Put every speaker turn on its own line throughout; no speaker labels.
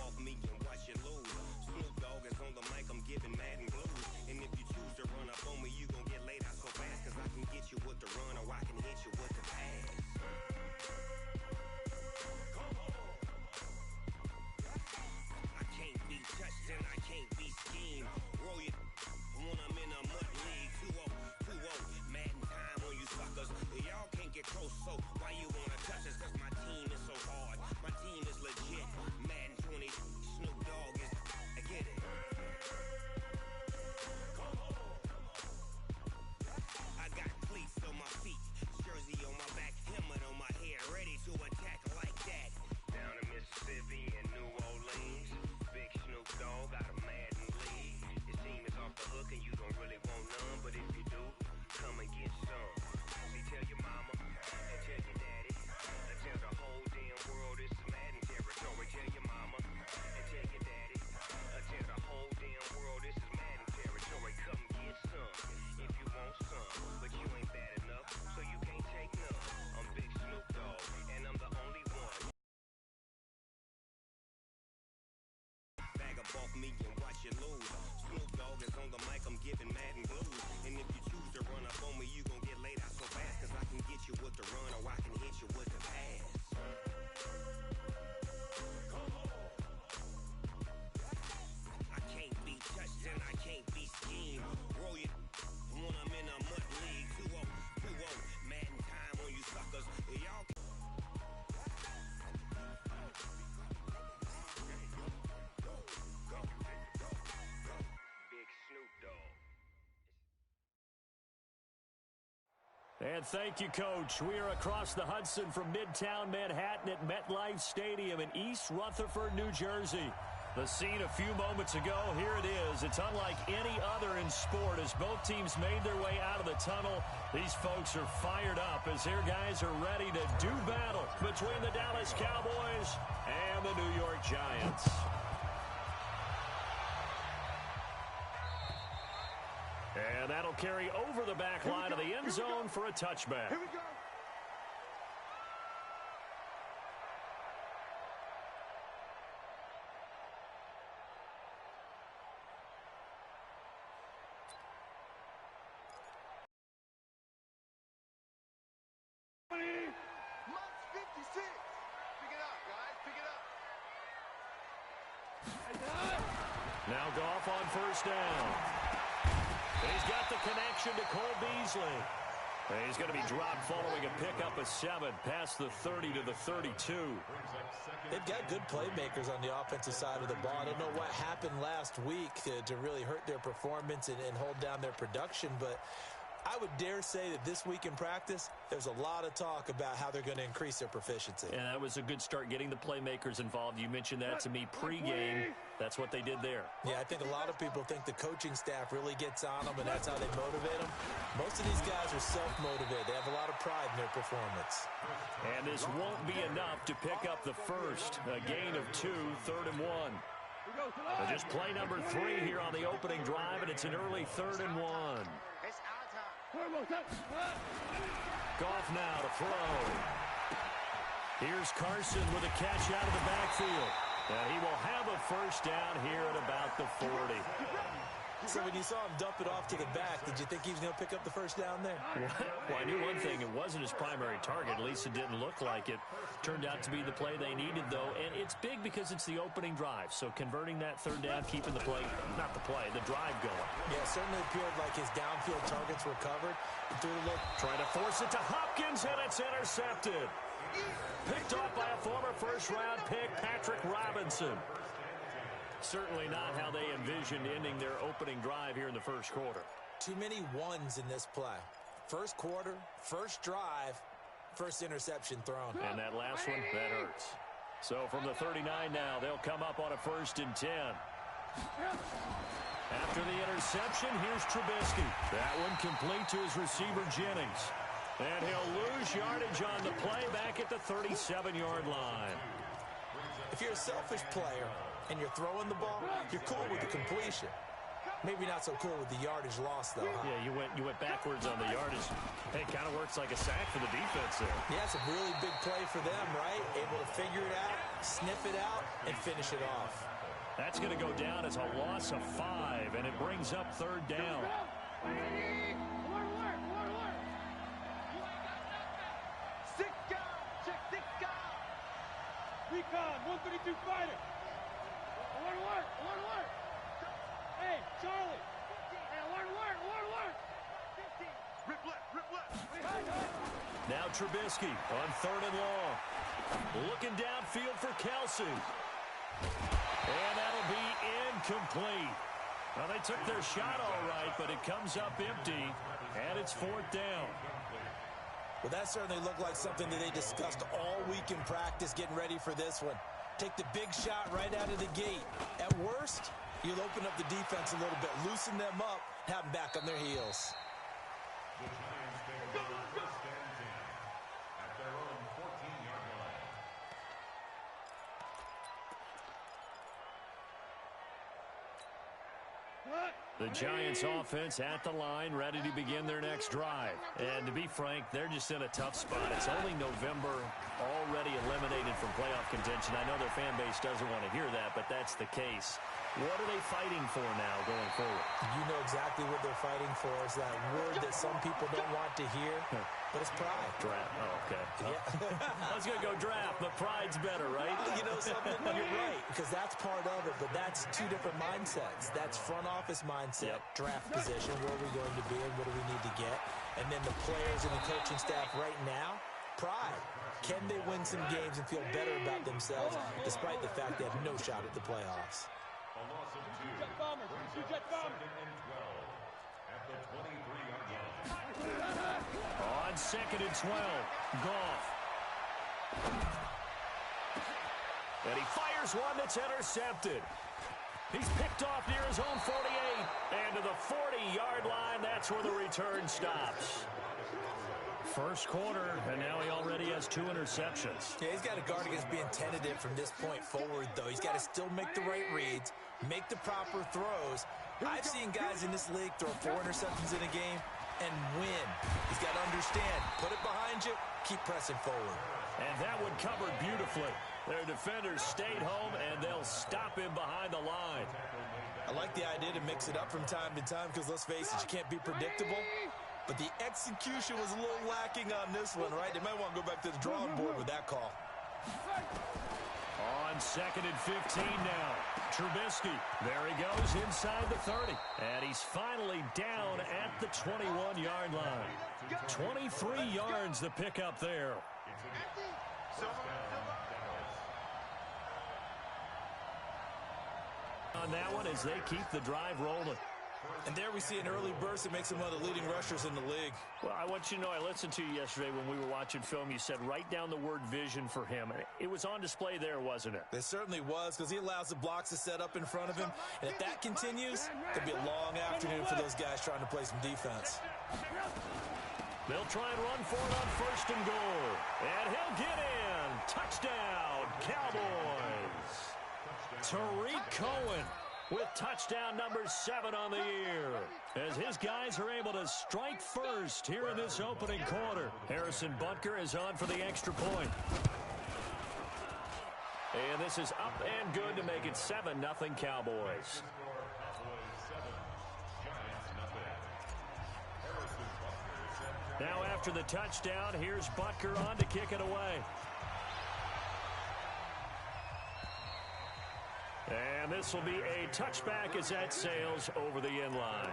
off me and watch you lose. Snoop Dogg is on the mic, I'm giving Madden blues. And if you choose to run up on me, you gon' get laid out so fast. Cause I can get you with the run or I can hit you with the pass. I can't be touched and I can't be schemed. Roll you when I'm in a mud league. 2-0, 2-0, Madden time on you suckers. Y'all can't get close, so why you wanna touch us? Cause my team is so hard, my team is legit. Madden 20, Snoop Dogg is, I get it. I got cleats on my feet, jersey on my back, helmet on my head, ready to attack like that. Down in Mississippi and New Orleans, big Snoop Dogg got a Madden league. Your team is off the hook and you don't really want none, but if you do, come and get some. See, tell your mama and tell your daddy, and tell the whole damn world this is Madden territory. Tell your mama and tell your daddy, and tell the whole damn world this is Madden territory. Come get some if you want some, but you ain't bad enough, so you can't take none. I'm Big Snoop Dogg, and I'm the only one. Bag up off me and watch you lose. Snoop Dogg is on the mic, I'm giving Madden blues. And if you choose to run up on me, you gon' get laid out so fast. Cause I can get you with the run or I can hit you with the pass. I can't be touched and I can't be schemed. Roll you when I'm in a mud league. 2-0, 2-0, Madden time on you suckers. Y'all Big Snoop Dogg.
And thank you, Coach. We are across the Hudson from Midtown Manhattan at MetLife Stadium in East Rutherford, New Jersey. The scene a few moments ago, here it is. It's unlike any other in sport as both teams made their way out of the tunnel. These folks are fired up as their guys are ready to do battle between the Dallas Cowboys and the New York Giants. And that'll carry over the back line of the end zone for a touchback.
Here we go. Month 56. Pick it up, guys. Pick it up.
Now Goff on first down. He's got the connection to Cole Beasley. He's going to be dropped following a pickup of 7 past the 30 to the 32.
They've got good playmakers on the offensive side of the ball. I don't know what happened last week to really hurt their performance and hold down their production, but I would dare say that this week in practice, there's a lot of talk about how they're going to increase their proficiency.
And that was a good start getting the playmakers involved. You mentioned that to me pregame. That's what they did there.
Yeah, I think a lot of people think the coaching staff really gets on them, and that's how they motivate them. Most of these guys are self-motivated. They have a lot of pride in their performance.
And this won't be enough to pick up the first. A gain of 2, 3rd and 1. So just play number 3 here on the opening drive, and it's an early 3rd and 1. Goff now to throw. Here's Carson with a catch out of the backfield. And he will have a first down here at about the 40.
So when you saw him dump it off to the back, did you think he was going to pick up the first down there?
Well, I knew one thing. It wasn't his primary target. At least it didn't look like it. Turned out to be the play they needed, though. And it's big because it's the opening drive. So converting that 3rd down, keeping the play, not the play, the drive going.
Yeah, it certainly appeared like his downfield targets were covered. He threw a look.
Trying to force it to Hopkins, and it's intercepted. Picked off by a former first-round pick, Patrick Robinson. Certainly not how they envisioned ending their opening drive here in the first quarter.
Too many ones in this play. First quarter, first drive, first interception thrown.
And that last one, that hurts. So from the 39 now, they'll come up on a 1st and 10. After the interception, here's Trubisky. That one complete to his receiver, Jennings. And he'll lose yardage on the play back at the 37-yard line.
If you're a selfish player and you're throwing the ball, you're cool with the completion. Maybe not so cool with the yardage loss, though. Huh?
Yeah, you went backwards on the yardage. Hey, it kind of works like a sack for the defense there.
Yeah, it's a really big play for them, right? Able to figure it out, sniff it out, and finish it off.
That's going to go down as a loss of 5, and it brings up 3rd down.
Recon, 132 fighter. I want to work. Hey, Charlie. Hey, I want to work. 15.
Rip left.
Now Trubisky on 3rd and long. Looking downfield for Kelsey. And that'll be incomplete. Well, they took their shot all right, but it comes up empty, and it's 4th down.
Well, that certainly looked like something that they discussed all week in practice getting ready for this one. Take the big shot right out of the gate. At worst, you'll open up the defense a little bit, loosen them up, have them back on their heels.
The Giants offense at the line, ready to begin their next drive. And to be frank, they're just in a tough spot. It's only November, already eliminated from playoff contention. I know their fan base doesn't want to hear that, but that's the case. What are they fighting for now going forward?
You know exactly what they're fighting for. Is that word that some people don't want to hear, but it's pride.
Draft. Oh, okay.
Yeah.
I was going to go draft, but pride's better, right?
You know something? You're right, because that's part of it, but that's two different mindsets. That's front office mindset, draft position, where are we going to be and what do we need to get? And then the players and the coaching staff right now, pride. Can they win some games and feel better about themselves despite the fact they have no shot at the playoffs?
Jet bombers. 2 jet bombers.
On 2nd and 12, Goff. And he fires one that's intercepted. He's picked off near his own 48. And to the 40-yard line, that's where the return stops. First quarter, and now he already has 2 interceptions.
Yeah, he's got to guard against being tentative from this point forward, though. He's got to still make the right reads, make the proper throws. I've seen guys in this league throw 4 interceptions in a game and win. He's got to understand, put it behind you, keep pressing forward.
And that one covered beautifully. Their defenders stayed home, and they'll stop him behind the line.
I like the idea to mix it up from time to time because, let's face it, you can't be predictable. But the execution was a little lacking on this one, right? They might want to go back to the drawing board with that call.
On 2nd and 15 now. Trubisky. There he goes inside the 30. And he's finally down at the 21-yard line. 23 yards the pickup there. On that one as they keep the drive rolling.
And there we see an early burst that makes him one of the leading rushers in the league.
Well, I want you to know, I listened to you yesterday when we were watching film. You said write down the word vision for him. It was on display there, wasn't it?
It certainly was, because he allows the blocks to set up in front of him. And if that continues, it could be a long afternoon for those guys trying to play some defense.
They'll try and run for it on 1st and goal. And he'll get in. Touchdown, Cowboys. Tariq Cohen with touchdown number 7 on the year, as his guys are able to strike first here in this opening quarter. Harrison Butker is on for the extra point. And this is up and good to make it 7-0 Cowboys. Now after the touchdown, here's Butker on to kick it away. And this will be a touchback as that sails over the end line.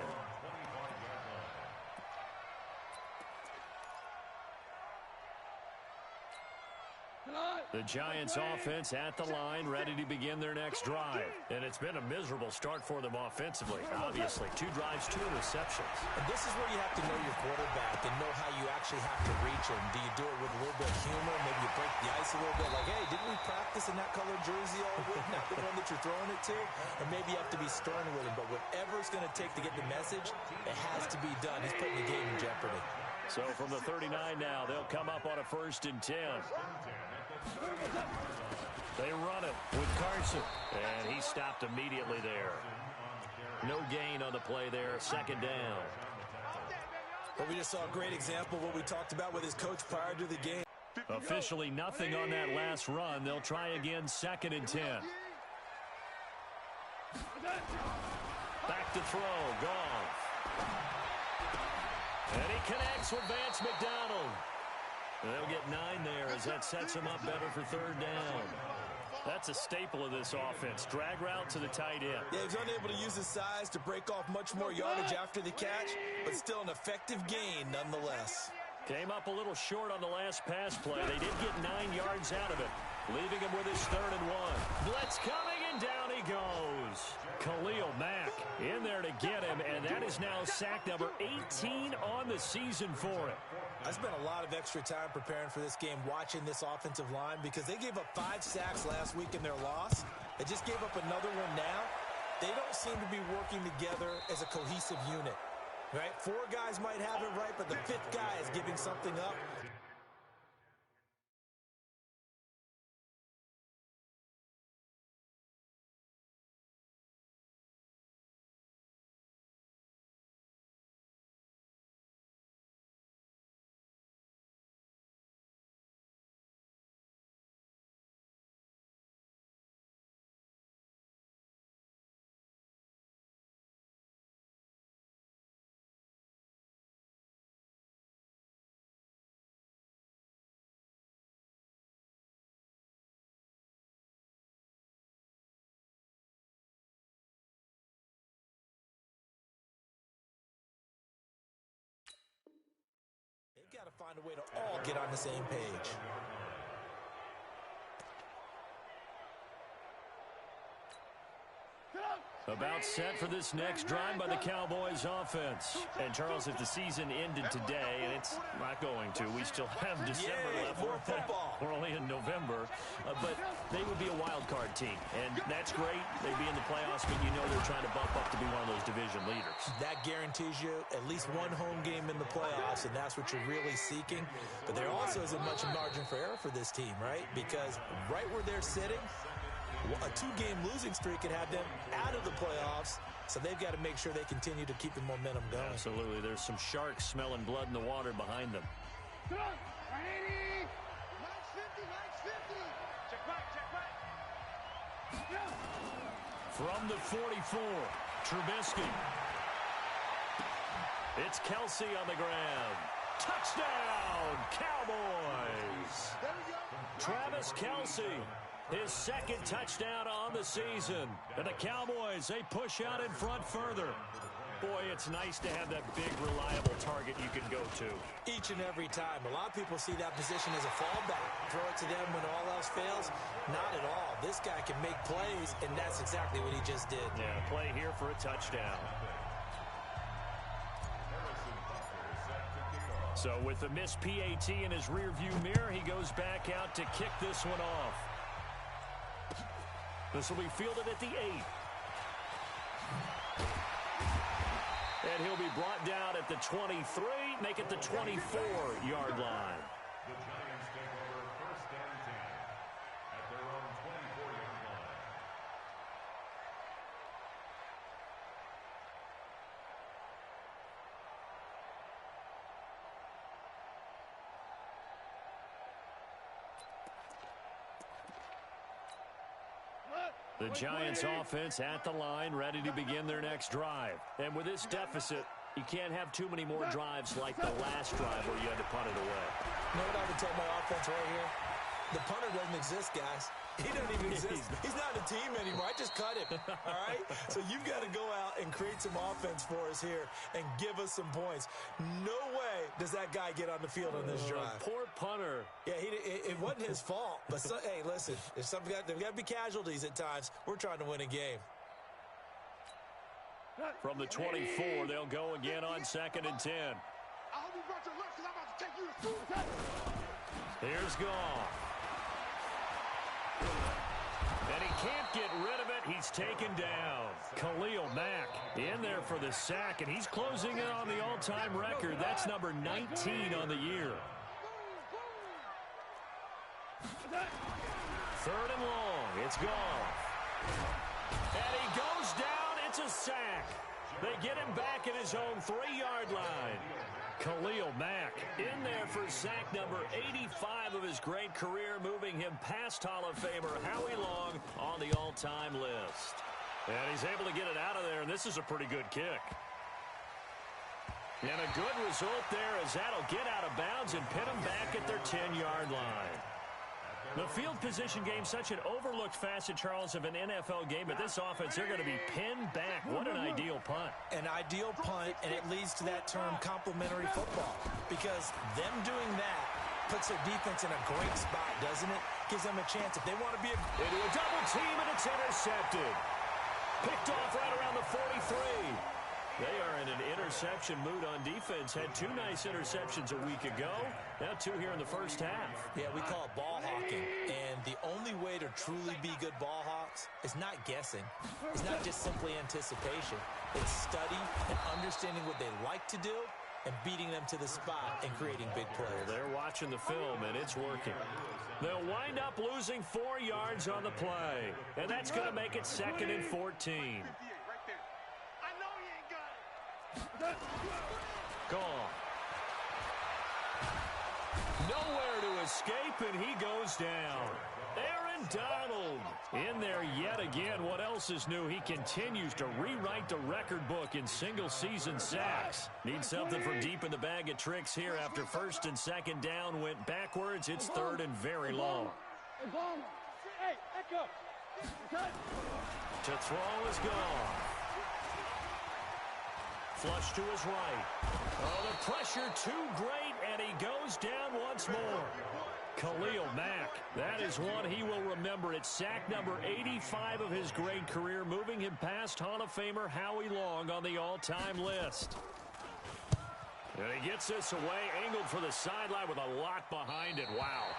The Giants offense at the line, ready to begin their next drive. And it's been a miserable start for them offensively. Obviously, 2 drives, 2 interceptions.
And this is where you have to know your quarterback and know how you actually have to reach him. Do you do it with a little bit of humor? Maybe you break the ice a little bit. Like, hey, didn't we practice in that colored jersey all week? Not the one that you're throwing it to? Or maybe you have to be stern with him. But whatever it's going to take to get the message, it has to be done. He's putting the game in jeopardy.
So from the 39 now, they'll come up on a 1st and 10. They run it with Carson, and he stopped immediately there. No gain on the play there. Second down.
But we just saw a great example of what we talked about with his coach prior to the game.
Officially nothing on that last run. They'll try again, 2nd and 10. Back to throw. Goff. And he connects with Vance McDonald. They'll get 9 there as that sets him up better for 3rd down. That's a staple of this offense. Drag route to the tight end.
Yeah, he's unable to use his size to break off much more yardage after the catch, but still an effective gain nonetheless.
Came up a little short on the last pass play. They did get 9 yards out of it, leaving him with his 3rd and 1. Blitz coming, and down he goes. Khalil Mack in there to get him, and that is now sack number 18 on the season for him.
I spent a lot of extra time preparing for this game, watching this offensive line, because they gave up 5 sacks last week in their loss. They just gave up another one now. They don't seem to be working together as a cohesive unit. Right? 4 guys might have it right, but the 5th guy is giving something up. They've got to find a way to all get on the same page.
About set for this next drive by the Cowboys offense. And, Charles, if the season ended today, and it's not going to, we still have December left.
More football.
We're only in November. But they would be a wild card team. And that's great. They'd be in the playoffs, but you know they're trying to bump up to be one of those division leaders.
That guarantees you at least one home game in the playoffs, and that's what you're really seeking. But there also isn't much margin for error for this team, right? Because right where they're sitting, a 2-game losing streak could have them out of the playoffs, so they've got to make sure they continue to keep the momentum going.
Absolutely. There's some sharks smelling blood in the water behind them.
Check back.
From the 44, Trubisky. It's Kelsey on the ground. Touchdown, Cowboys! Travis Kelsey. His 2nd touchdown on the season. And the Cowboys, they push out in front further. Boy, it's nice to have that big, reliable target you can go to.
Each and every time. A lot of people see that position as a fallback. Throw it to them when all else fails. Not at all. This guy can make plays, and that's exactly what he just did.
Yeah, play here for a touchdown. So with the missed PAT in his rearview mirror, he goes back out to kick this one off. This will be fielded at the 8. And he'll be brought down at the 23, make it the 24-yard line.
The Giants take over 1st and 10 at their own 24-yard line.
The Giants offense at the line, ready to begin their next drive. And with this deficit, you can't have too many more drives like the last drive where you had to punt it away.
You know what I would tell my offense right here? The punter doesn't exist, guys. He doesn't even exist. He's not a team anymore. I just cut him, all right? So you've got to go out and create some offense for us here and give us some points. No way does that guy get on the field on this drive.
Poor punter.
Yeah, it wasn't his fault. But, hey, listen, there's got to be casualties at times. We're trying to win a game.
From the 24, they'll go again on 2nd and 10.
I hope you brought your lunch because I'm about to take you to school.
Here's Goff. And he can't get rid of it. He's taken down. Khalil Mack in there for the sack, and he's closing in on the all-time record. That's number 19 on the year. 3rd and long. It's Goff. And he goes down It's a sack. They get him back at his own 3-yard line. Khalil Mack in there for sack number 85 of his great career, moving him past Hall of Famer Howie Long on the all-time list. And he's able to get it out of there, and this is a pretty good kick. And a good result there as that'll get out of bounds and pin them back at their 10-yard line. The field position game, such an overlooked facet, Charles, of an NFL game. But this offense, they're going to be pinned back. What an ideal punt.
An ideal punt, and it leads to that term complementary football. Because them doing that puts their defense in a great spot, doesn't it? Gives them a chance if they want to be
into a double team, and it's intercepted. Picked off right around the 43. They are in an interception mood on defense. Had 2 nice interceptions a week ago. Now 2 here in the first half.
Yeah, we call it ball hawking. And the only way to truly be good ball hawks is not guessing. It's not just simply anticipation. It's study and understanding what they like to do and beating them to the spot and creating big plays.
Well, they're watching the film, and it's working. They'll wind up losing 4 yards on the play. And that's going to make it 2nd and 14. Gone. Nowhere to escape, and he goes down. Aaron Donald in there yet again. What else is new? He continues to rewrite the record book in single-season sacks. Needs something from deep in the bag of tricks here after 1st and 2nd down went backwards. It's 3rd and very long. To throw is gone. Flush to his right. Oh, the pressure too great, and he goes down once more. Khalil Mack, that is one he will remember. It's sack number 85 of his great career, moving him past Hall of Famer Howie Long on the all-time list. And he gets this away, angled for the sideline with a lot behind it. Wow.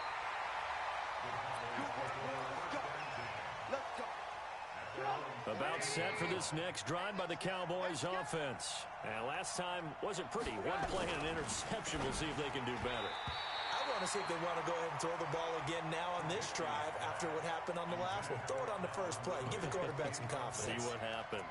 About set for this next drive by the Cowboys offense. And last time wasn't pretty. One play and an interception. We'll see if they can do better.
I want to see if they want to go ahead and throw the ball again now on this drive after what happened on the last one. Throw it on the first play. Give the quarterback some confidence.
See what happens.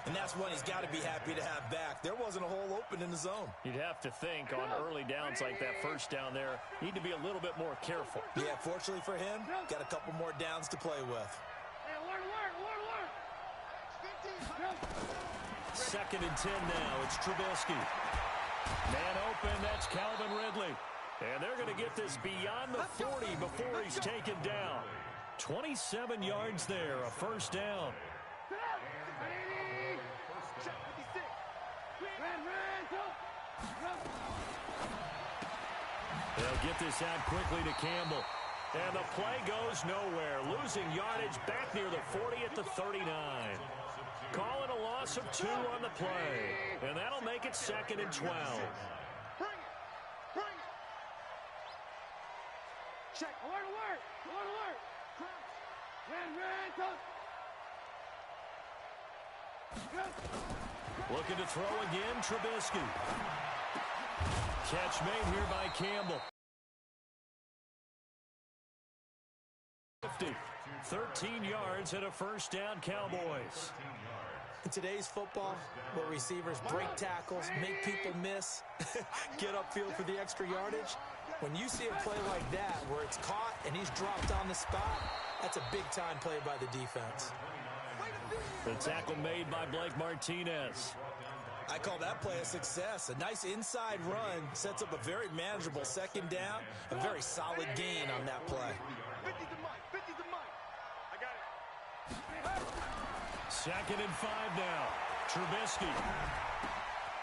And that's one he's got to be happy to have back. There wasn't a hole open in the zone.
You'd have to think on early downs like that first down there, need to be a little bit more careful.
Yeah, fortunately for him, got a couple more downs to play with.
2nd and 10 now. It's Trubisky. Man open, that's Calvin Ridley. And they're going to get this beyond the 40 before he's taken down. 27 yards there, a first down. They'll get this out quickly to Campbell. And the play goes nowhere. Losing yardage back near the 40 at the 39. Calling a loss of 2 on the play. And that'll make it 2nd and 12.
Check. Alert.
Looking to throw again, Trubisky. Catch made here by Campbell. 50. 13 yards and a first down, Cowboys.
In today's football, where receivers break tackles, make people miss, get upfield for the extra yardage, when you see a play like that where it's caught and he's dropped on the spot, that's a big-time play by the defense.
The tackle made by Blake Martinez.
I call that play a success. A nice inside run sets up a very manageable 2nd down, a very solid gain on that play.
2nd and 5 now. Trubisky.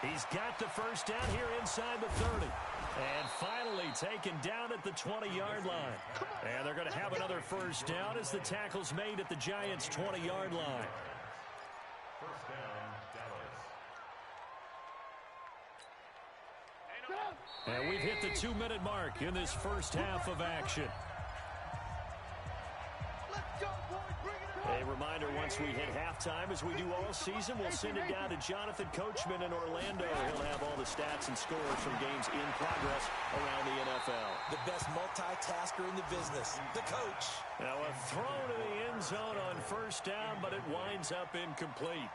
He's got the first down here inside the 30. And finally taken down at the 20-yard line. And they're going to have another first down as the tackle's made at the Giants' 20-yard line.
First down, Dallas.
And we've hit the 2-minute mark in this first half of action. A reminder, once we hit halftime, as we do all season, we'll send it down to Jonathan Coachman in Orlando. He'll have all the stats and scores from games in progress around the NFL.
The best multitasker in the business, the coach.
Now a throw to the end zone on first down, but it winds up incomplete.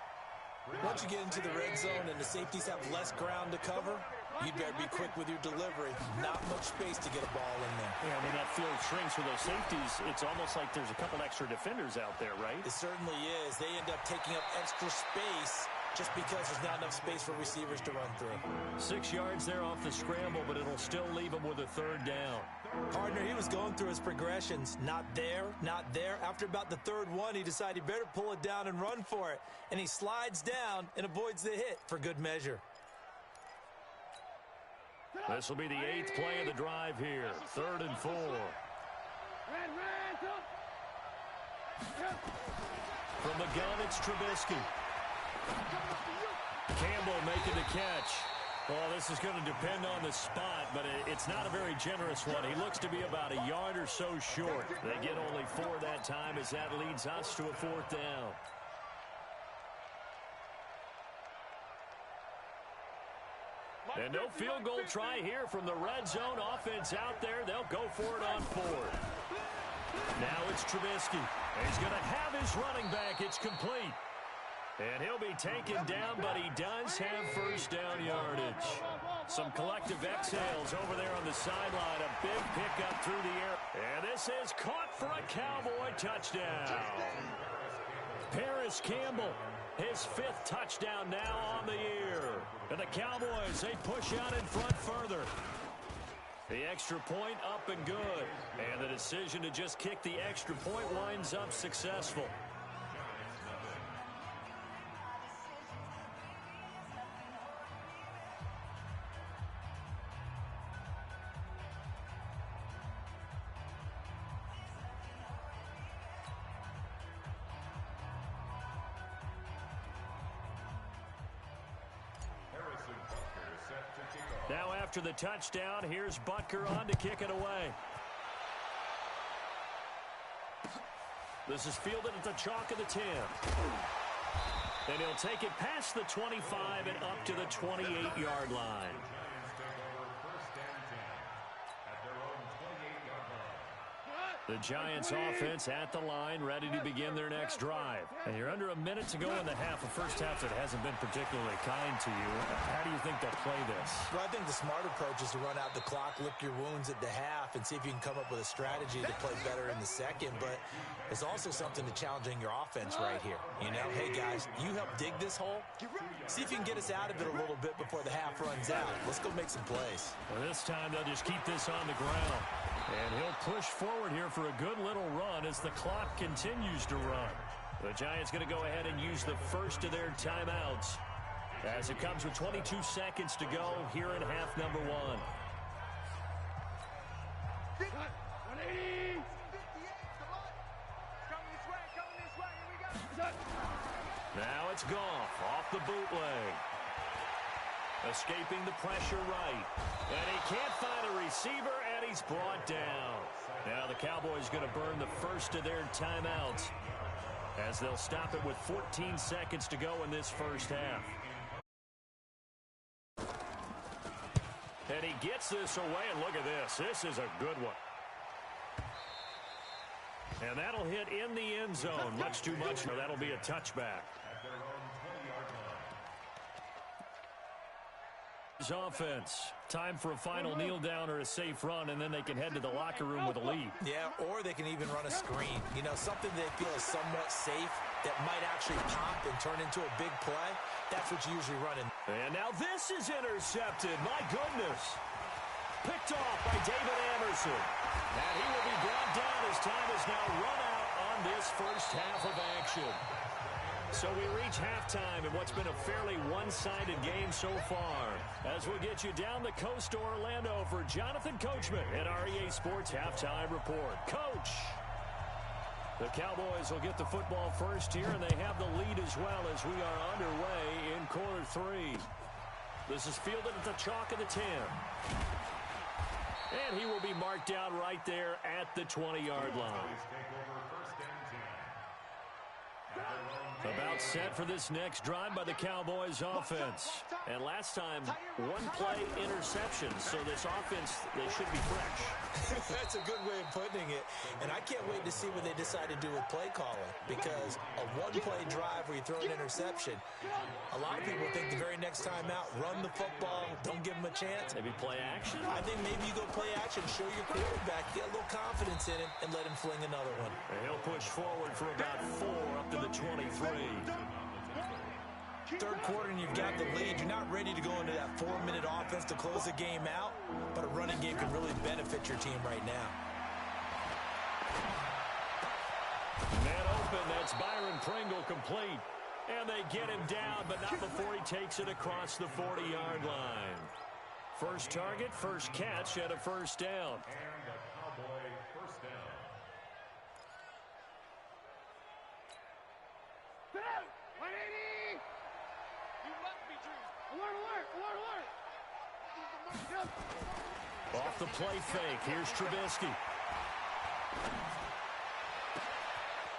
Once you get into the red zone and the safeties have less ground to cover, you'd better be quick with your delivery. Not much space to get a ball in there.
Yeah, when that field shrinks with those safeties, it's almost like there's a couple extra defenders out there, right?
It certainly is. They end up taking up extra space just because there's not enough space for receivers to run through.
6 yards there off the scramble, but it'll still leave him with a third down.
Partner, he was going through his progressions. Not there, not there. After about the third one, he decided he better pull it down and run for it. And he slides down and avoids the hit for good measure.
This will be the 8th play of the drive here. 3rd and 4. From the gun, it's Trubisky. Campbell making the catch. Well, this is going to depend on the spot, but it's not a very generous one. He looks to be about a yard or so short. They get only 4 that time as that leads us to a 4th down. And no field goal try here from the red zone. Offense out there. They'll go for it on 4th. Now it's Trubisky. He's going to have his running back. It's complete. And he'll be taken down, but he does have first down yardage. Some collective exhales over there on the sideline. A big pickup through the air. And this is caught for a Cowboy touchdown. Paris Campbell, his 5th touchdown now on the year. And the Cowboys, they push out in front further. The extra point up and good. And the decision to just kick the extra point winds up successful. Now after the touchdown, here's Butker on to kick it away. This is fielded at the chalk of the 10. And he'll take it past the 25 and up to the 28-yard line. The Giants offense at the line, ready to begin their next drive. And you're under a minute to go in the half, a first half that hasn't been particularly kind to you. How do you think they'll play this?
Well, I think the smart approach is to run out the clock, lick your wounds at the half, and see if you can come up with a strategy to play better in the second. But there's also something to challenging your offense right here. You know, hey, guys, you help dig this hole. See if you can get us out of it a little bit before the half runs out. Let's go make some plays.
Well, this time they'll just keep this on the ground. And he'll push forward here for a good little run as the clock continues to run. The Giants going to go ahead and use the first of their timeouts as it comes with 22 seconds to go here in half number 1.
180.
Now it's Goff off the bootleg. Escaping the pressure right. And he can't find a receiver, and he's brought down. Now the Cowboys going to burn the first of their timeouts as they'll stop it with 14 seconds to go in this first half. And he gets this away, and look at this. This is a good one. And that'll hit in the end zone. Much too much. No, that'll be a touchback. Offense. Time for a final kneel down or a safe run, and then they can head to the locker room with a lead.
Yeah, or they can even run a screen. You know, something they feel is somewhat safe that might actually pop and turn into a big play. That's what you usually run in.
And now this is intercepted. My goodness. Picked off by David Anderson. And he will be brought down as time is now run out on this first half of action. So we reach halftime in what's been a fairly one-sided game so far. As we'll get you down the coast to Orlando for Jonathan Coachman at our EA Sports Halftime Report. Coach! The Cowboys will get the football first here, and they have the lead as well as we are underway in quarter 3. This is fielded at the chalk of the 10. And he will be marked down right there at the 20-yard line. About set for this next drive by the Cowboys offense. And last time, one play interception. So this offense, they should be fresh.
That's a good way of putting it. And I can't wait to see what they decide to do with play calling. Because a one-play drive where you throw an interception, a lot of people think the very next time out, run the football, don't give them a chance.
Maybe play action?
I think maybe you go play action, show your quarterback, get a little confidence in him, and let him fling another one.
And he'll push forward for about 4 up to the 23.
Third quarter and you've got the lead. You're not ready to go into that 4-minute offense to close the game out, but a running game can really benefit your team right now.
Man open, that's Byron Pringle complete. And they get him down, but not before he takes it across the 40-yard line. First target, first catch, and a first down.
And the Cowboy first down.
Get out! 180! You must be true. Alert, alert, alert, alert!
Off the play fake, here's Trubisky.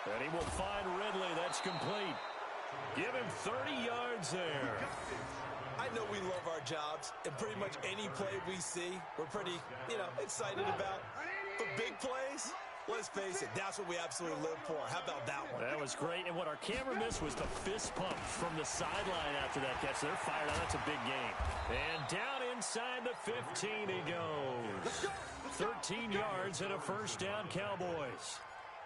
And he will find Ridley, that's complete. Give him 30 yards there.
I know we love our jobs, and pretty much any play we see, we're pretty, excited about. But big plays, let's face it, that's what we absolutely live for. How about that one?
That was great, and what our camera missed was the fist pump from the sideline after that catch. They're fired on. That's a big game. And down inside the 15 he goes. 13 yards and a first down, Cowboys.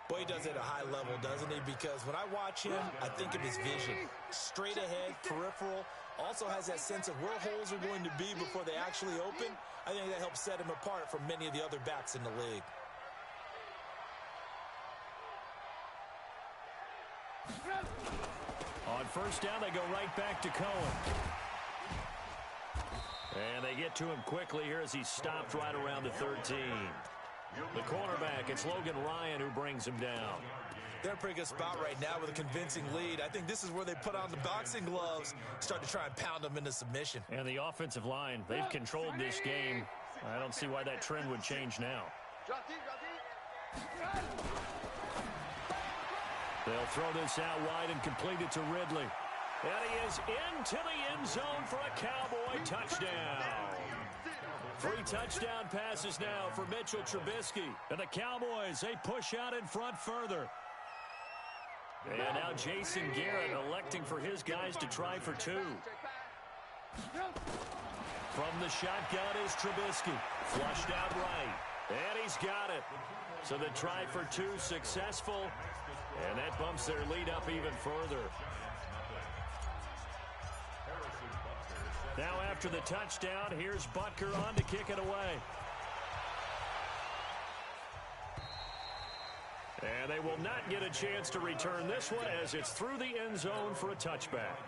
Boy, he does it at a high level, doesn't he? Because when I watch him, I think of his vision. Straight ahead, peripheral. Also has that sense of where holes are going to be before they actually open. I think that helps set him apart from many of the other backs in the league.
On first down, they go right back to Cohen. And they get to him quickly here as he stopped right around the 13. The cornerback, it's Logan Ryan who brings him down.
They're in a pretty good spot right now with a convincing lead. I think this is where they put on the boxing gloves, start to try and pound them into submission.
And the offensive line, they've controlled this game. I don't see why that trend would change now. They'll throw this out wide and complete it to Ridley. And he is into the end zone for a Cowboy touchdown. 3 touchdown passes now for Mitchell Trubisky. And the Cowboys, they push out in front further. And now Jason Garrett electing for his guys to try for 2. From the shotgun is Trubisky. Flushed out right. And he's got it. So the try for 2 successful. And that bumps their lead up even further. Now after the touchdown, here's Butker on to kick it away. And they will not get a chance to return this one as it's through the end zone for a touchback.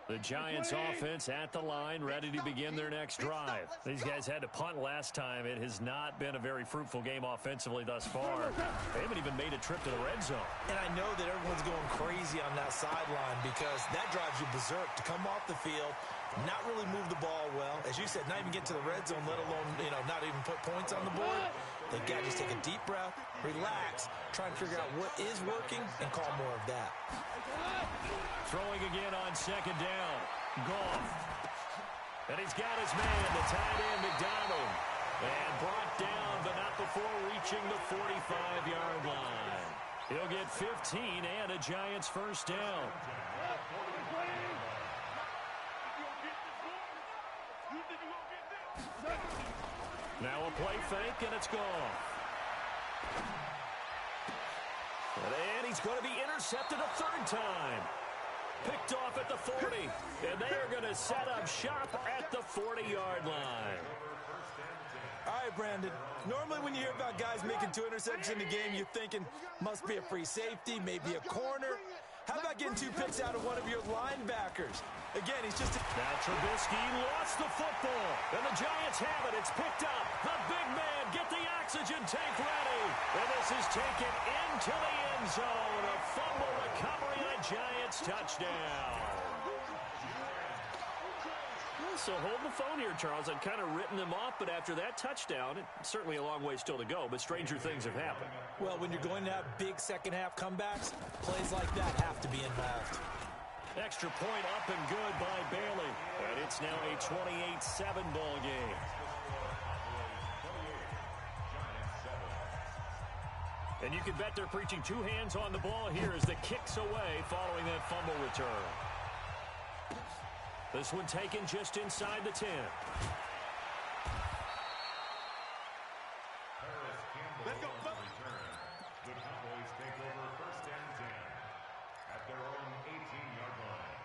The Giants offense at the line, ready to begin their next drive. These guys had to punt last time. It has not been a very fruitful game offensively thus far. They haven't even made a trip to the red zone. And I know that everyone's going crazy on that sideline because that drives you berserk to come off the field, not really move the ball well. As you said, not even get to the red zone, let alone, not even put points on the board. They've got to just take a deep breath, relax, try and figure out what is working, and call more of that. Throwing again on second down. Goff. And he's got his man, the tight end, McDonald. And brought down, but not before reaching the 45-yard line. He'll get 15 and a Giants first down. Now a play fake, and it's gone. And he's going to be intercepted a 3rd time. Picked off at the 40. And they are going to set up shop at the 40-yard line.
All right, Brandon. Normally when you hear about guys making 2 interceptions in the game, you're thinking must be a free safety, maybe a corner. How about getting 2 picks out of one of your linebackers? Again, he's just...
Now Trubisky lost the football. And the Giants have it. It's picked up. The big man, get the oxygen tank ready. And this is taken into the end zone. A fumble recovery and a Giants touchdown. So hold the phone here, Charles. I'd kind of written them off, but after that touchdown, it's certainly a long way still to go, but stranger things have happened.
Well, when you're going to have big second-half comebacks, plays like that have to be involved.
Extra point up and good by Bailey. And it's now a 28-7 ball game. And you can bet they're preaching two hands on the ball here as the kick's away following that fumble return. This one taken just inside the 10.
Let's go. Return. The Cowboys take over 1st and 10 at their own 18-yard line.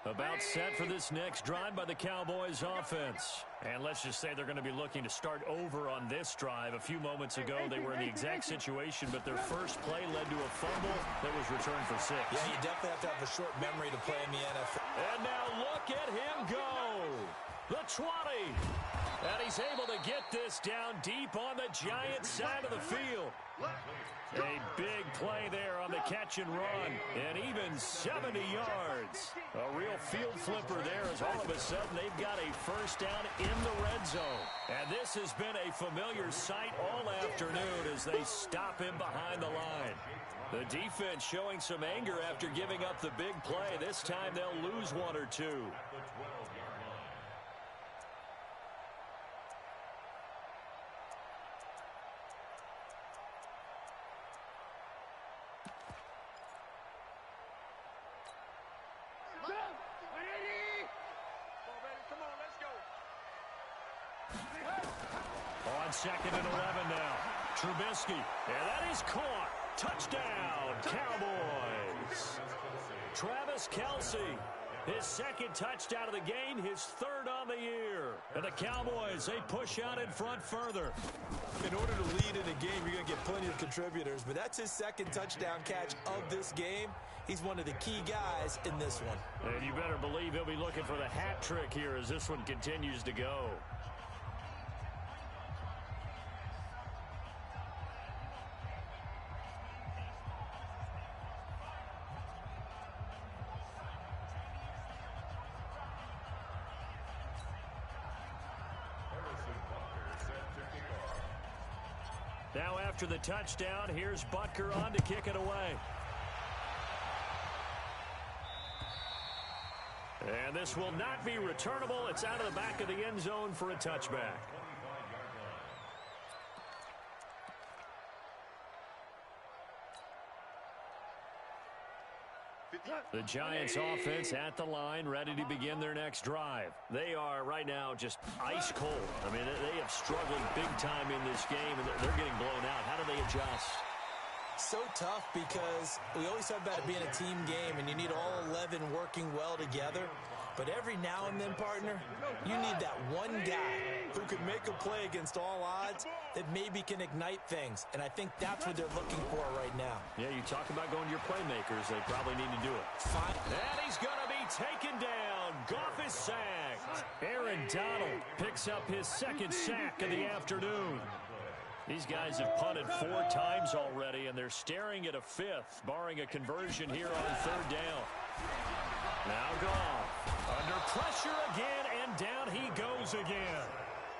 About set for this next drive by the Cowboys offense. And let's just say they're going to be looking to start over on this drive. A few moments ago, they were in the exact situation, but their first play led to a fumble that was returned for 6.
Yeah, you definitely have to have a short memory to play in the NFL.
And now look at him go. The 20. And he's able to get this down deep on the Giants side of the field. A big play there on the catch and run. And even 70 yards. A real field flipper there as all of a sudden they've got a first down in the red zone. And this has been a familiar sight all afternoon as they stop him behind the line. The defense showing some anger after giving up the big play. This time they'll lose one or two. On 2nd and 11 now. Trubisky. And that is caught. Touchdown, Cowboys. Travis Kelce. His second touchdown of the game, his third on the year. And the Cowboys, they push out in front further.
In order to lead in a game, you're going to get plenty of contributors, but that's his second touchdown catch of this game. He's one of the key guys in this one.
And you better believe he'll be looking for the hat trick here as this one continues to go. Now after the touchdown, here's Butker on to kick it away. And this will not be returnable. It's out of the back of the end zone for a touchback. The Giants offense at the line, ready to begin their next drive. They are right now just ice cold. I mean, they have struggled big time in this game, and they're getting blown out. How do they adjust?
So tough because we always talk about it being a team game, and you need all 11 working well together. But every now and then, partner, you need that one guy who can make a play against all odds that maybe can ignite things. And I think that's what they're looking for right now.
Yeah, you talk about going to your playmakers. They probably need to do it.
Fine.
And he's going to be taken down. Goff is sacked. Aaron Donald picks up his second sack of the afternoon. These guys have punted 4 times already, and they're staring at a 5th, barring a conversion here on 3rd down. Now Goff. Under pressure again, and down he goes again.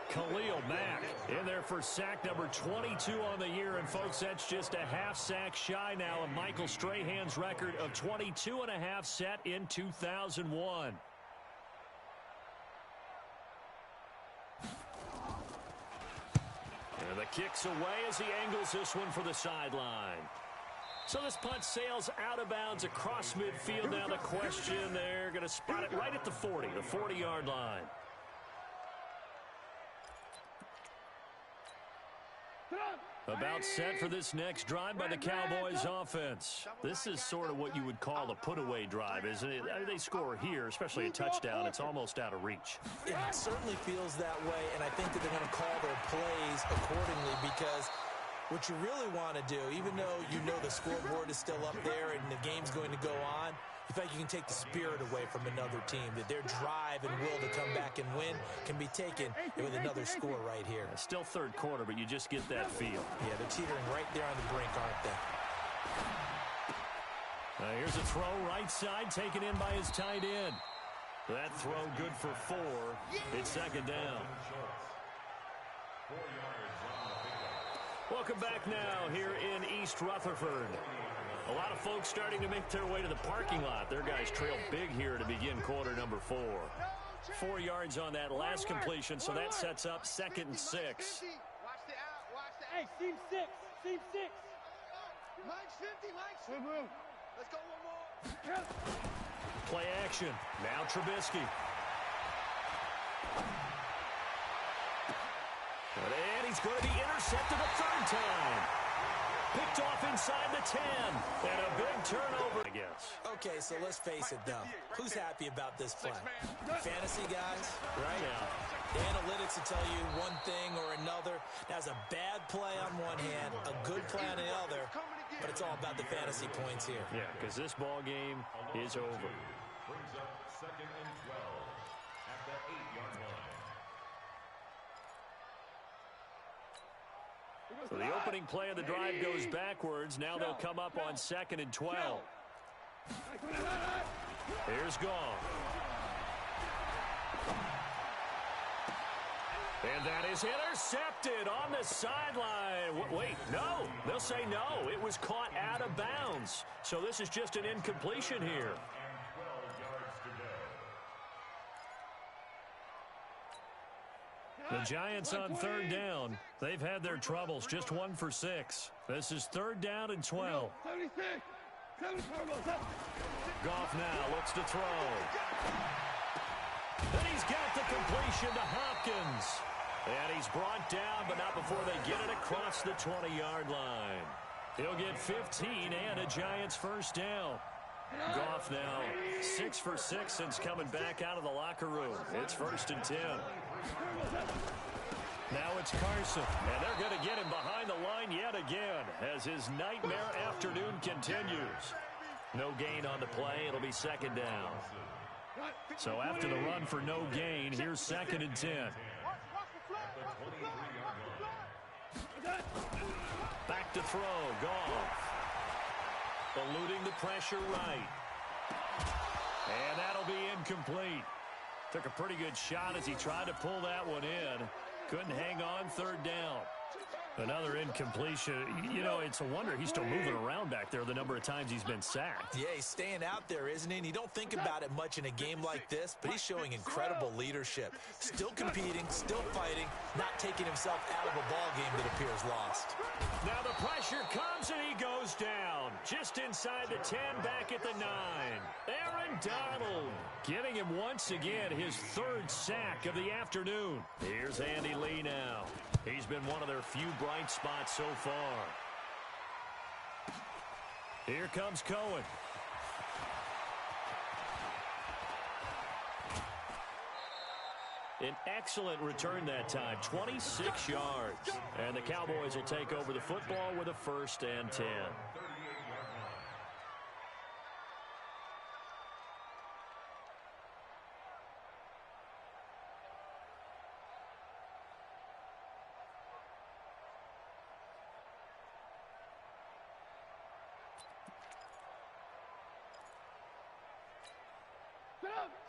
Khalil Mack in there for sack number 22 on the year. And, folks, that's just a half sack shy now of Michael Strahan's record of 22.5 set in 2001. And the kick's away as he angles this one for the sideline. So this punt sails out of bounds across midfield. Now the question, they're going to spot it right at the 40, the 40-yard line. About set for this next drive by the Cowboys offense. This is sort of what you would call a put-away drive, isn't it? They score here, especially a touchdown. It's almost out of reach.
It certainly feels that way, and I think that they're going to call their plays accordingly because What you really want to do, even though you know the scoreboard is still up there and the game's going to go on, you feel like you can take the spirit away from another team, that their drive and will to come back and win can be taken with another score right here.
Still third quarter, but you just get that feel.
Yeah, they're teetering right there on the brink, aren't they?
Here's a throw right side, taken in by his tight end. That throw good for 4. It's second down. Welcome back now here in East Rutherford. A lot of folks starting to make their way to the parking lot. Their guys trail big here to begin quarter number 4. 4 yards on that last completion, so that sets up 2nd and 6.
Watch the out, watch the
Hey, seam 6, seam 6.
Mike's 50, Mike's 50. Let's go one more.
Play action. Now Trubisky. And he's going to be intercepted a 3rd time. Picked off inside the 10. And a big turnover, I guess.
Okay, so let's face it, though. Who's happy about this play? Fantasy guys, right?
Yeah.
The analytics will tell you one thing or another. That's a bad play on one hand, a good play on the other, but it's all about the fantasy points here.
Yeah, because this ball game is over.
Brings up 2nd and 12 at the 8-yard line.
So the opening play of the drive goes backwards. Now they'll come up on 2nd and 12. Here's Goff. And that is intercepted on the sideline. Wait, no. They'll say no. It was caught out of bounds. So this is just an incompletion here. The Giants on 3rd down. They've had their troubles. Just 1 for 6. This is 3rd down and 12. Goff now looks to throw. And he's got the completion to Hopkins. And he's brought down, but not before they get it across the 20-yard line. He'll get 15 and a Giants 1st down. Goff now 6 for 6 since coming back out of the locker room. It's 1st and 10. Now it's Carson, and they're going to get him behind the line yet again as his nightmare afternoon continues. No gain on the play. It'll be 2nd down. So after the run for no gain, here's 2nd and 10. Back to throw. Goff. Eluding the pressure right. And that'll be incomplete. Took a pretty good shot as he tried to pull that one in. Couldn't hang on 3rd down. Another incompletion. You know, it's a wonder he's still moving around back there the number of times he's been sacked.
Yeah, he's staying out there, isn't he? And you don't think about it much in a game like this, but he's showing incredible leadership. Still competing, still fighting, not taking himself out of a ball game that appears lost.
Now the pressure comes and he goes down. Just inside the 10, back at the 9. Aaron Donald getting him once again his 3rd sack of the afternoon. Here's Andy Lee now. He's been one of their few bright spots so far. Here comes Cohen. An excellent return that time, 26 yards. And the Cowboys will take over the football with a 1st and 10.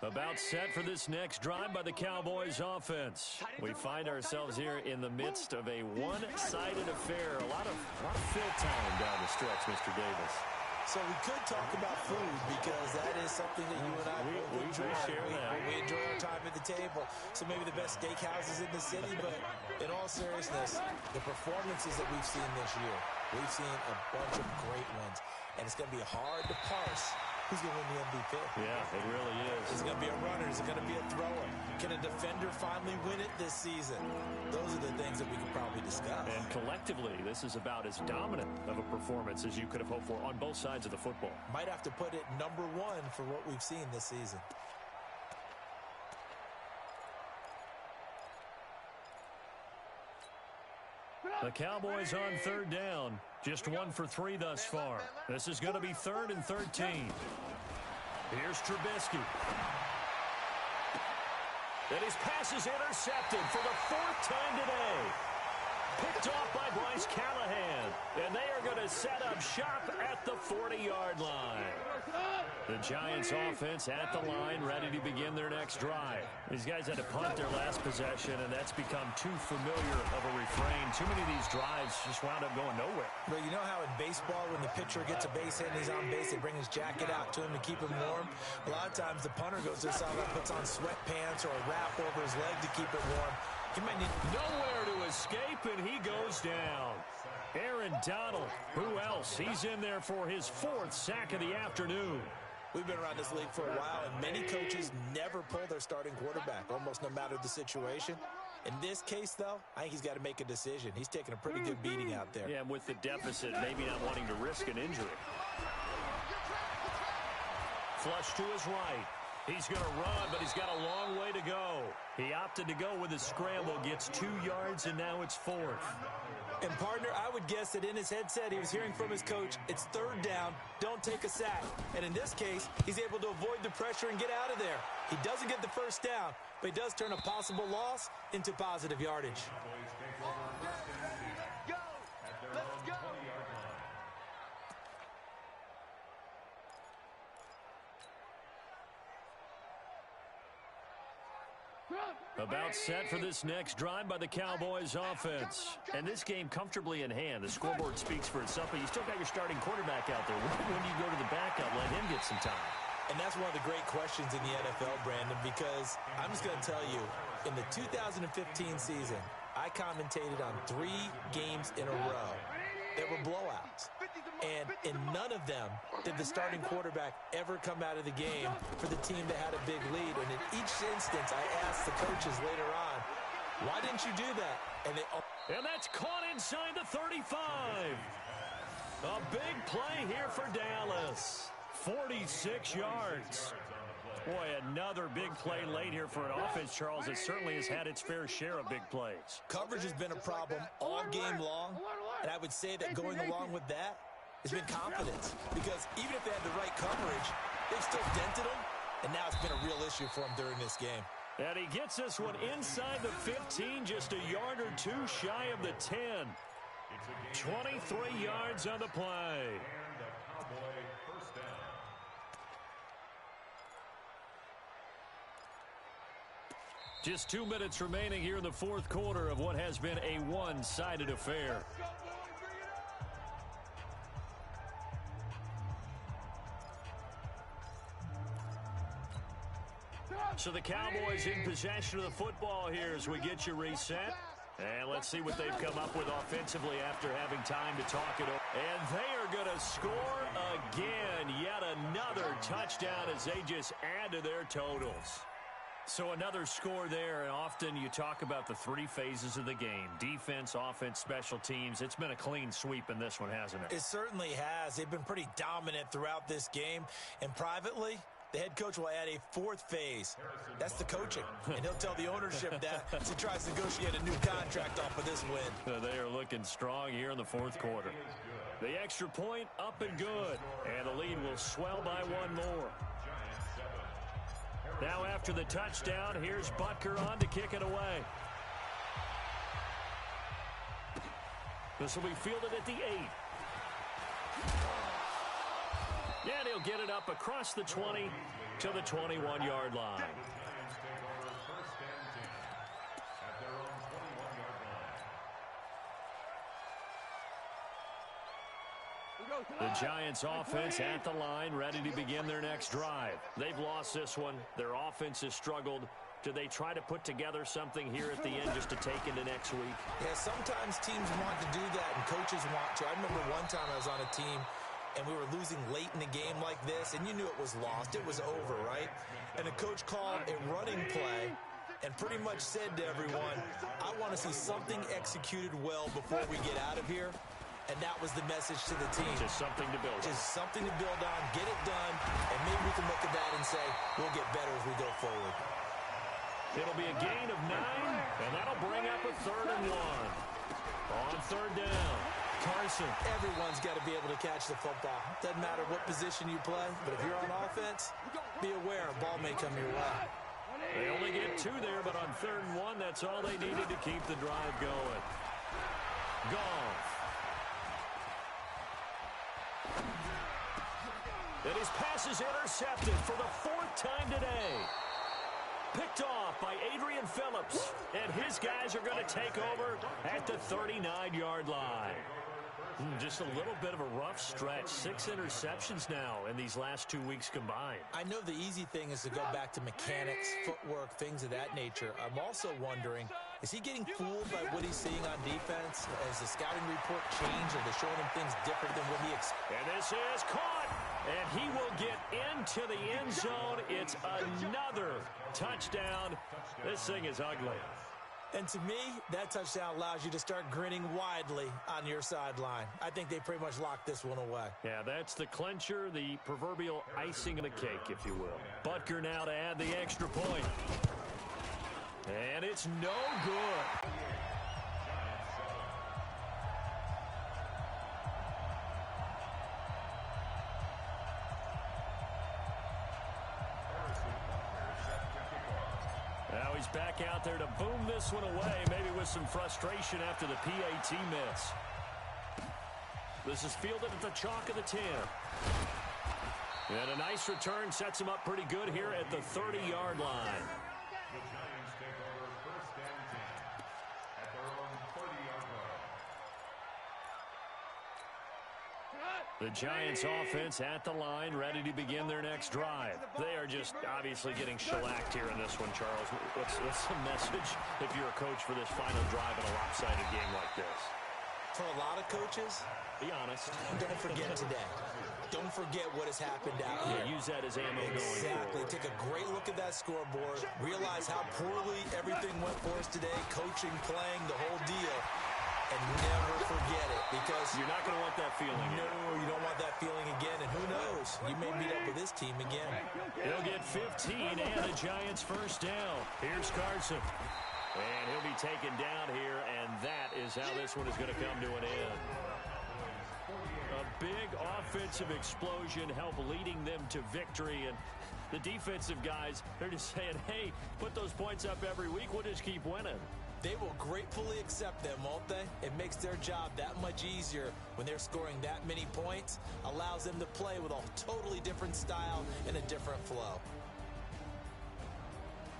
About set for this next drive by the Cowboys offense. We find ourselves here in the midst of a one-sided affair. A lot of fill time down the stretch, Mr. Davis.
So we could talk about food because that is something that you and I
we
enjoy.
share that.
We enjoy our time at the table. So maybe the best steakhouses in the city, but in all seriousness, the performances that we've seen this year, we've seen a bunch of great ones. And it's going to be hard to parse who's going to win the MVP.
Yeah, it really is.
Is it going to be a runner? Is it going to be a thrower? Can a defender finally win it this season? Those are the things that we could probably discuss.
And collectively, this is about as dominant of a performance as you could have hoped for on both sides of the football.
Might have to put it #1 for what we've seen this season.
The Cowboys on third down. Just 1 for 3 thus far. This is going to be 3rd and 13. Here's Trubisky. And his pass is intercepted for the 4th time today. Picked off by Bryce Callahan. And they are going to set up shop at the 40-yard line. The Giants offense at the line, ready to begin their next drive. These guys had to punt their last possession, and that's become too familiar of a refrain. Too many of these drives just wound up going nowhere.
But you know how in baseball, when the pitcher gets a base hit and he's on base, they bring his jacket out to him to keep him warm? A lot of times the punter goes to the sideline, puts on sweatpants or a wrap over his leg to keep it warm. He might need
nowhere to escape, and he goes down. Aaron Donald, who else? He's in there for his 4th sack of the afternoon.
We've been around this league for a while, and many coaches never pull their starting quarterback, almost no matter the situation. In this case, though, I think he's got to make a decision. He's taking a pretty good beating out there.
Yeah, with the deficit, maybe not wanting to risk an injury. Flush to his right. He's going to run, but he's got a long way to go. He opted to go with a scramble, gets 2 yards, and now it's 4th.
And, partner, I would guess that in his headset he was hearing from his coach, it's 3rd down, don't take a sack. And in this case, he's able to avoid the pressure and get out of there. He doesn't get the 1st down, but he does turn a possible loss into positive yardage.
Go! Let's go!
About set for this next drive by the Cowboys offense. And this game comfortably in hand. The scoreboard speaks for itself, but you still got your starting quarterback out there. When do you go to the backup, let him get some time?
And that's one of the great questions in the NFL, Brandon, because I'm just going to tell you, in the 2015 season, I commentated on 3 games in a row that were blowouts. And in none of them did the starting quarterback ever come out of the game for the team that had a big lead. And in each instance, I asked the coaches later on, why didn't you do that?
And that's caught inside the 35. A big play here for Dallas. 46 yards. Boy, another big play late here for an offense, Charles, that certainly has had its fair share of big plays.
Coverage has been a problem all game long, and I would say that going along with that has been confidence, because even if they had the right coverage, they've still dented them, and now it's been a real issue for them during this game.
And he gets this one inside the 15, just a yard or 2 shy of the 10. 23 yards on the play. Just 2 minutes remaining here in the 4th quarter of what has been a one-sided affair. So the Cowboys in possession of the football here as we get you reset. And let's see what they've come up with offensively after having time to talk it over. And they are going to score again. Yet another touchdown as they just add to their totals. So another score there, and often you talk about the 3 phases of the game. Defense, offense, special teams. It's been a clean sweep in this one, hasn't it?
It certainly has. They've been pretty dominant throughout this game. And privately, the head coach will add a 4th phase. That's the coaching. And he'll tell the ownership that as he tries to negotiate a new contract off of this win.
They are looking strong here in the 4th quarter. The extra point up and good. And the lead will swell by 1 more. Now after the touchdown, here's Butker on to kick it away. This will be fielded at the 8. And he'll get it up across the 20 to the 21-yard line. The Giants offense at the line, ready to begin their next drive. They've lost this one. Their offense has struggled. Do they try to put together something here at the end just to take into next week?
Yeah, sometimes teams want to do that and coaches want to. I remember one time I was on a team and we were losing late in the game like this, and you knew it was lost. It was over, right? And the coach called a running play and pretty much said to everyone, I want to see something executed well before we get out of here. And that was the message to the team.
Just something to build on.
Just something to build on, get it done, and maybe we can look at that and say, we'll get better as we go forward.
It'll be a gain of 9, and that'll bring up a 3rd and 1. On third down, Carson.
Everyone's got to be able to catch the football. Doesn't matter what position you play, but if you're on offense, be aware a ball may come your way.
They only get 2 there, but on 3rd and 1, that's all they needed to keep the drive going. Goff. And his pass is intercepted for the 4th time today. Picked off by Adrian Phillips. And his guys are going to take over at the 39-yard line. Just a little bit of a rough stretch. 6 interceptions now in these last 2 weeks combined.
I know the easy thing is to go back to mechanics, footwork, things of that nature. I'm also wondering, is he getting fooled by what he's seeing on defense? Has the scouting report changed? Are they showing him things different than what he expected?
And this is caught. And he will get into the end zone. It's another touchdown. This thing is ugly.
And to me, that touchdown allows you to start grinning widely on your sideline. I think they pretty much locked this one away.
Yeah, that's the clincher, the proverbial icing on the cake, if you will. Butker now to add the extra point. And it's no good. Now he's back out there to boom this one away, maybe with some frustration after the PAT miss. This is fielded at the chalk of the 10. And a nice return sets him up pretty good here at the 30-yard line.
The Giants take over 1st and 10 at their own 30-yard line.
The Giants offense at the line, ready to begin their next drive. They are just obviously getting shellacked here in this one, Charles. What's the message if you're a coach for this final drive in a lopsided game like this?
For a lot of coaches,
be honest.
Don't forget today. Don't forget what has happened out here.
Use that as ammo going
Exactly.
forward.
Take a great look at that scoreboard. Realize how poorly everything went for us today. Coaching, playing, the whole deal. And never forget it, because
you're not going to want that feeling again.
No, you don't want that feeling again, and who knows? You may meet up with this team again.
He'll get 15 and a Giants first down. Here's Carson. And he'll be taken down here, and that is how this one is going to come to an end. A big offensive explosion helped leading them to victory, and the defensive guys, they're just saying, hey, put those points up every week, we'll just keep winning.
They will gratefully accept them, won't they? It makes their job that much easier when they're scoring that many points. Allows them to play with a totally different style and a different flow.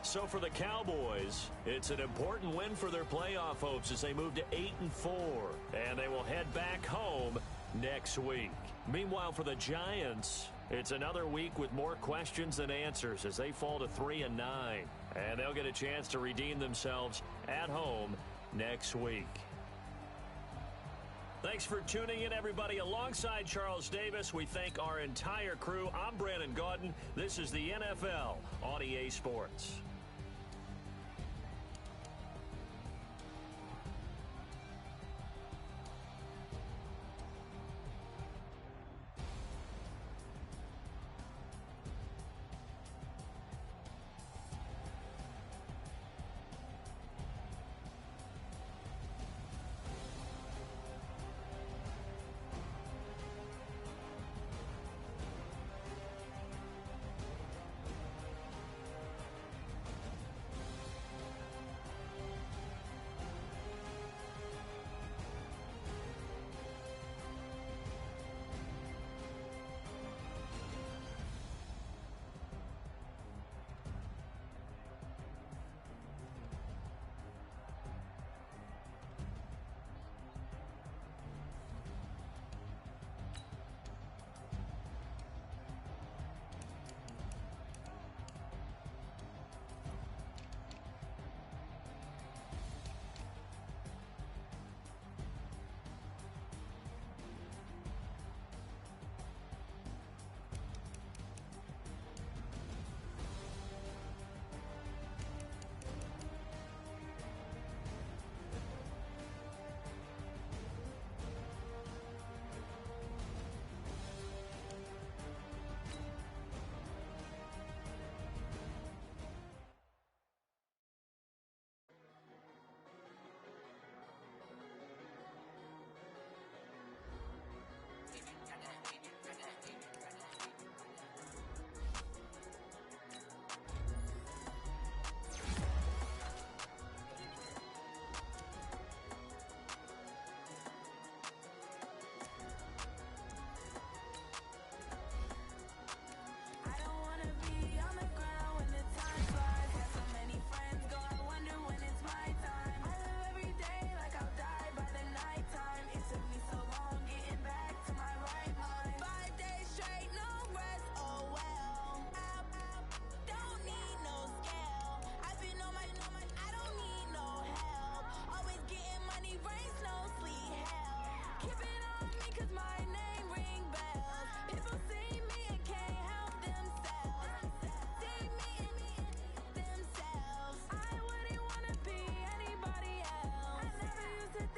So for the Cowboys, it's an important win for their playoff hopes as they move to 8-4. And they will head back home next week. Meanwhile, for the Giants, it's another week with more questions than answers as they fall to 3-9. And they'll get a chance to redeem themselves at home next week. Thanks for tuning in, everybody. Alongside Charles Davis, we thank our entire crew. I'm Brandon Gaudin. This is the NFL on EA Sports.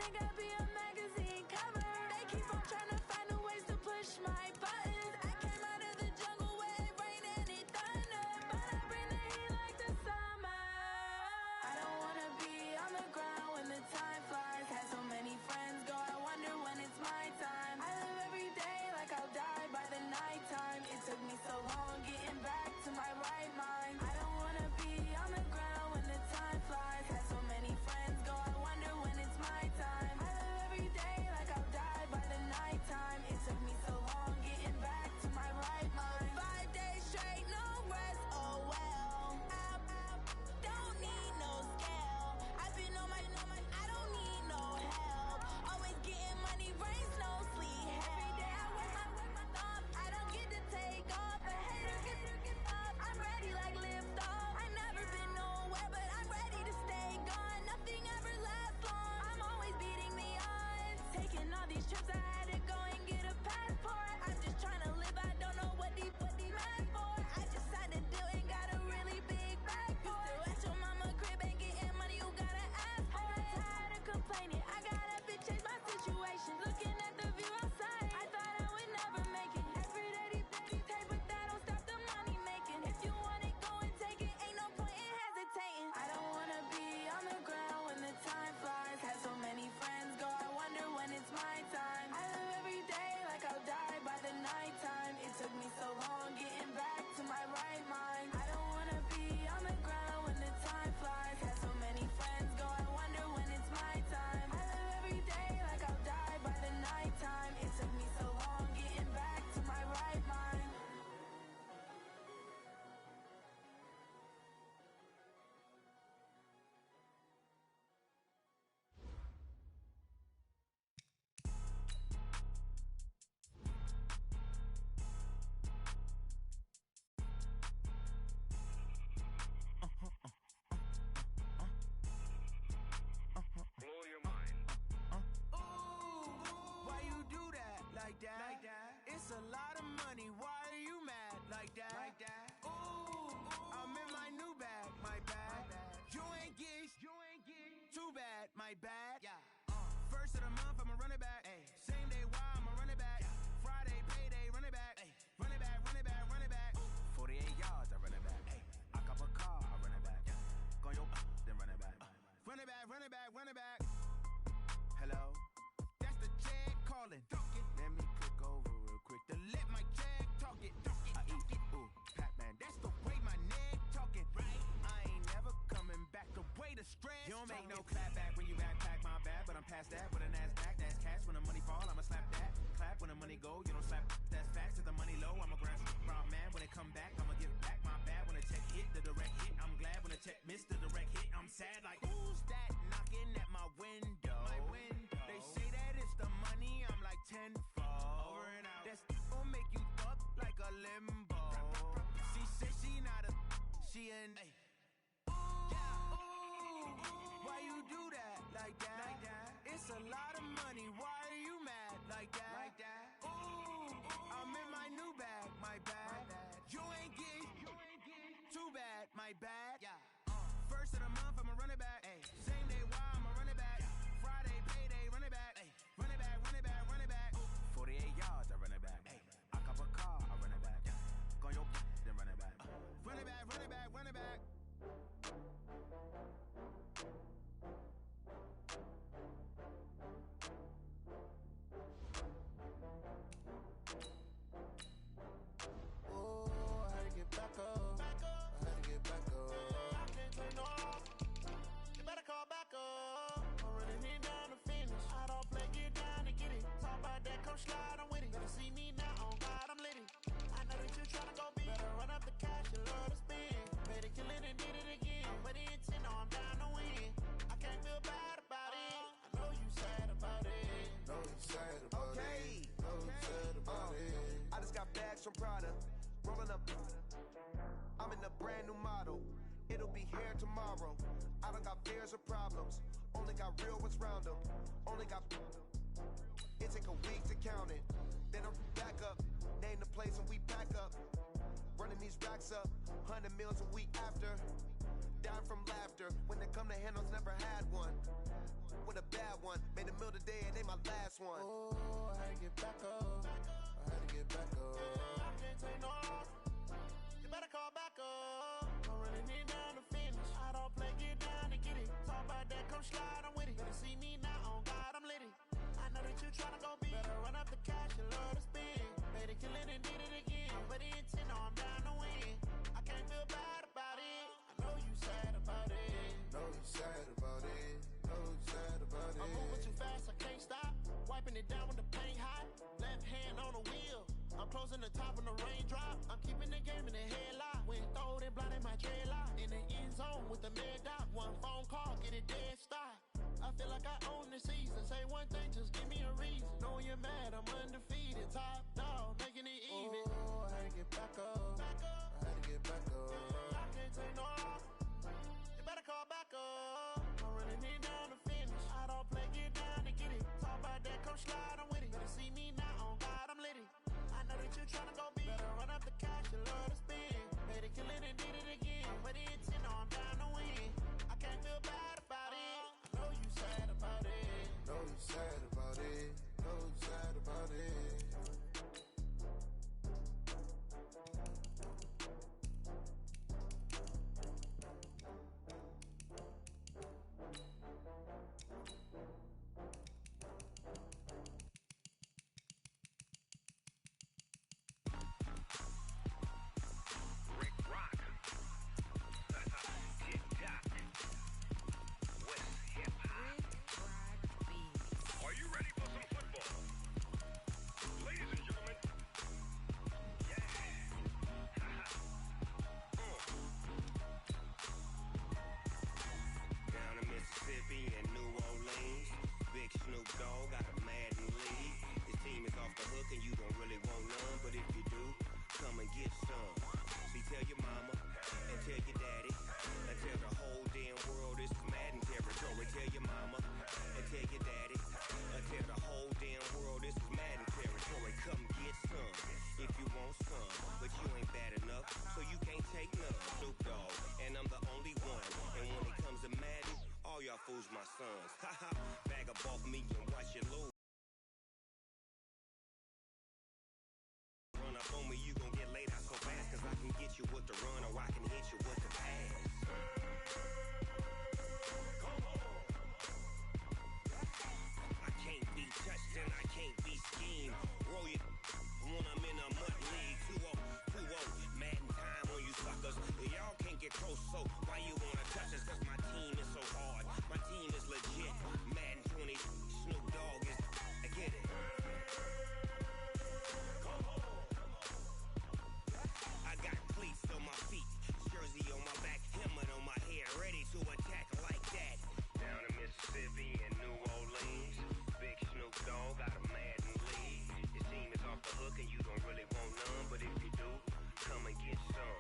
think I'll be a magazine cover. They keep on trying to find new ways to push my buttons. I came out of the jungle where it rained and it thunder, but I bring the heat like the summer. I don't wanna be on the ground when the time flies. Had so many friends go, I wonder when it's my time. I live every day like I'll die by the nighttime. It took me so long getting back to my right mind. I don't wanna be on the ground when the time flies. Had so many friends go, I wonder when it's my time. I live every day like I'll die by the nighttime. It took me so long getting back to my right mind. 5 days straight, no rest, oh well. Don't need no scale. I've been on my, I don't need no help. Always getting money, rains, no sleep. Every day I work my thumb. I don't get to take off. A hater get up. I'm ready like LItStar. I never been nowhere, but I'm ready to stay gone. Nothing ever lasts long. I'm always beating the odds. Taking all these trips, I had to go and get a passport. I'm just trying to live, I don't know what the mad for. I just signed a deal and got a really big bag for it. Still at your mama crib and getting money, you gotta ask for it. I'm tired of complaining, I got up and changed my situation. Looking at the view outside, I thought I would never make it. Every day they take, but that don't stop the money making. If you want it, go and take it, ain't no point in hesitating. I don't wanna be on the ground when the time flies. Had so many friends go, I wonder when it's my time. I live every day like I'll die by the nighttime. It took me so long getting back to my right mind. I don't wanna be on the ground when the time flies. Had so many friends go, I wonder when it's my time. I live every day like I'll die by the nighttime. It took me so long getting back to my right mind.
Blow your mind.
Why you do that like that? Like that? It's a lot of money. Why are you mad like that? Like that? Ooh, I'm in my new bag, my bad. You ain't get too bad, my bad. Yeah. First of the month, I'ma run it back. Ay. Same day, why I'ma run it back. Yeah. Friday, payday, run it back. Ay. Run it back, run it back, run it back. 48 yards, I run it back. Ay. I cop a car, I run it back. Yeah. Go yo, then run it back. Run it back, run it back, run it back. Hello, that's the jag calling. Let me click over real quick to let my jag talk it. I eat it, ooh, Pac-Man. That's the way my neck talking. Right, I ain't never coming back. The way the stress. You don't make no clap back when you backpack my bad, but I'm past that. With a NASDAQ, that's cash. When the money fall, I'ma slap that. Clap when the money go, you don't slap. That's facts. If the money low, I'ma grind round man. When it come back, I'ma give back my bad. When the check hit, the direct hit. I'm glad when the check missed the direct hit. I'm sad like who's that knocking at my window? My window. They say that it's the money. I'm like tenfold. Over and out. That's gon' make you up like a limbo. She said she not a. She an. Ay. Why you do that like that? Like that? It's a lot of money. Why are you mad like that? Like that? Ooh, I'm in my new bag, my bad. You ain't get too bad, my bad. Yeah. First of the month, I'ma run it back. Ay. Same day, why I'ma run it back. Yeah. Friday, payday, run it back. Ay. Run it back, run it back, run it back. 48 yards, I run it back. Ay. I cop a car, I run it back. Yeah. Go yo, then run it back. Run it back, run it back, run it back.
From Prada, rolling up. I'm in a brand new model. It'll be here tomorrow. I don't got fears or problems. Only got real ones round them. Only got. It take a week to count it. Then I'm back up. Name the place and we back up. Running these racks up. 100 meals a week after. Dying from laughter. When they come to handles, never had one. with a bad one. Made a meal today and they my last one.
Oh, I had to get back up. I had to get back up. I can't take no loss. You better call back up. I'm running it down to finish. I don't play, get down to get it. Talk about that, come slide, I'm with it. Better see me now, on God, I'm lit it. I know that you tryna go big. Better run up the cash and love to spend. Made a killing and did it again. But the intent, no, I'm down to win. I can't feel bad about it. I know you sad about it.
Know you sad about it. Know you sad about it.
I'm moving too fast, I can't stop. Wiping it down with the paint hot. Left hand on the wheel. I'm closing the top when the raindrop. I'm keeping the game in the headlock. When throwed and blinded my dreadlock. In the end zone with the mad dot. One phone call, get it dead stop. I feel like I own the season. Say one thing, just give me a reason. Knowing you're mad, I'm undefeated. Top dog, making it even.
Oh, I had to get back up. I had to get back up.
I can't take no loss. You better call back up. I'm running it down to finish. I don't play, get down to get it. Talk about that, come slide, I'm with it. Better see me now, on God, I'm lit it. I know that you tryna go big. Better run up the cash and love to spend. Made a killing and did it again. But the intent, no, I'm down to win. I can't feel bad about it. I know you sad about it.
Know you sad about it. Know you sad about it.
Rick Rock. Tick-tock. West hip-hop. Are you ready for some football? Ladies and gentlemen. Yeah. Down in Mississippi and New Orleans, Big Snoop Dogg got a Madden league. His team is off the hook and you don't really want none, but if you do, come and get some. See, tell your mama and tell your daddy and tell the whole damn world this is Madden territory. Tell your mama and tell your daddy and tell the whole damn world this is Madden territory. Come get some if you want some, but you ain't bad enough, so you can't take none. Snoop Dogg, and I'm the only one. And when it comes to Madden, all y'all fools my sons. Haha, bag up off me and watch you lose. Run up on me, you gon' get laid out so fast, cause I can get you with the run or I can hit you with the pass. I can't be touched and I can't be schemed. Roll you when I'm in a mud league. 2-0, 2-0, Madden time on you suckers. Y'all can't get close, so why you wanna touch us? Cause my team is so hard, my team is legit. Madden 20, Snoop Dogg is, I get it. I got cleats on my feet, jersey on my back, helmet on my head, ready to attack like that. Down in Mississippi and New Orleans, Big Snoop Dogg got a Madden league. His team is off the hook and you don't really want none, but if you do, come and get some.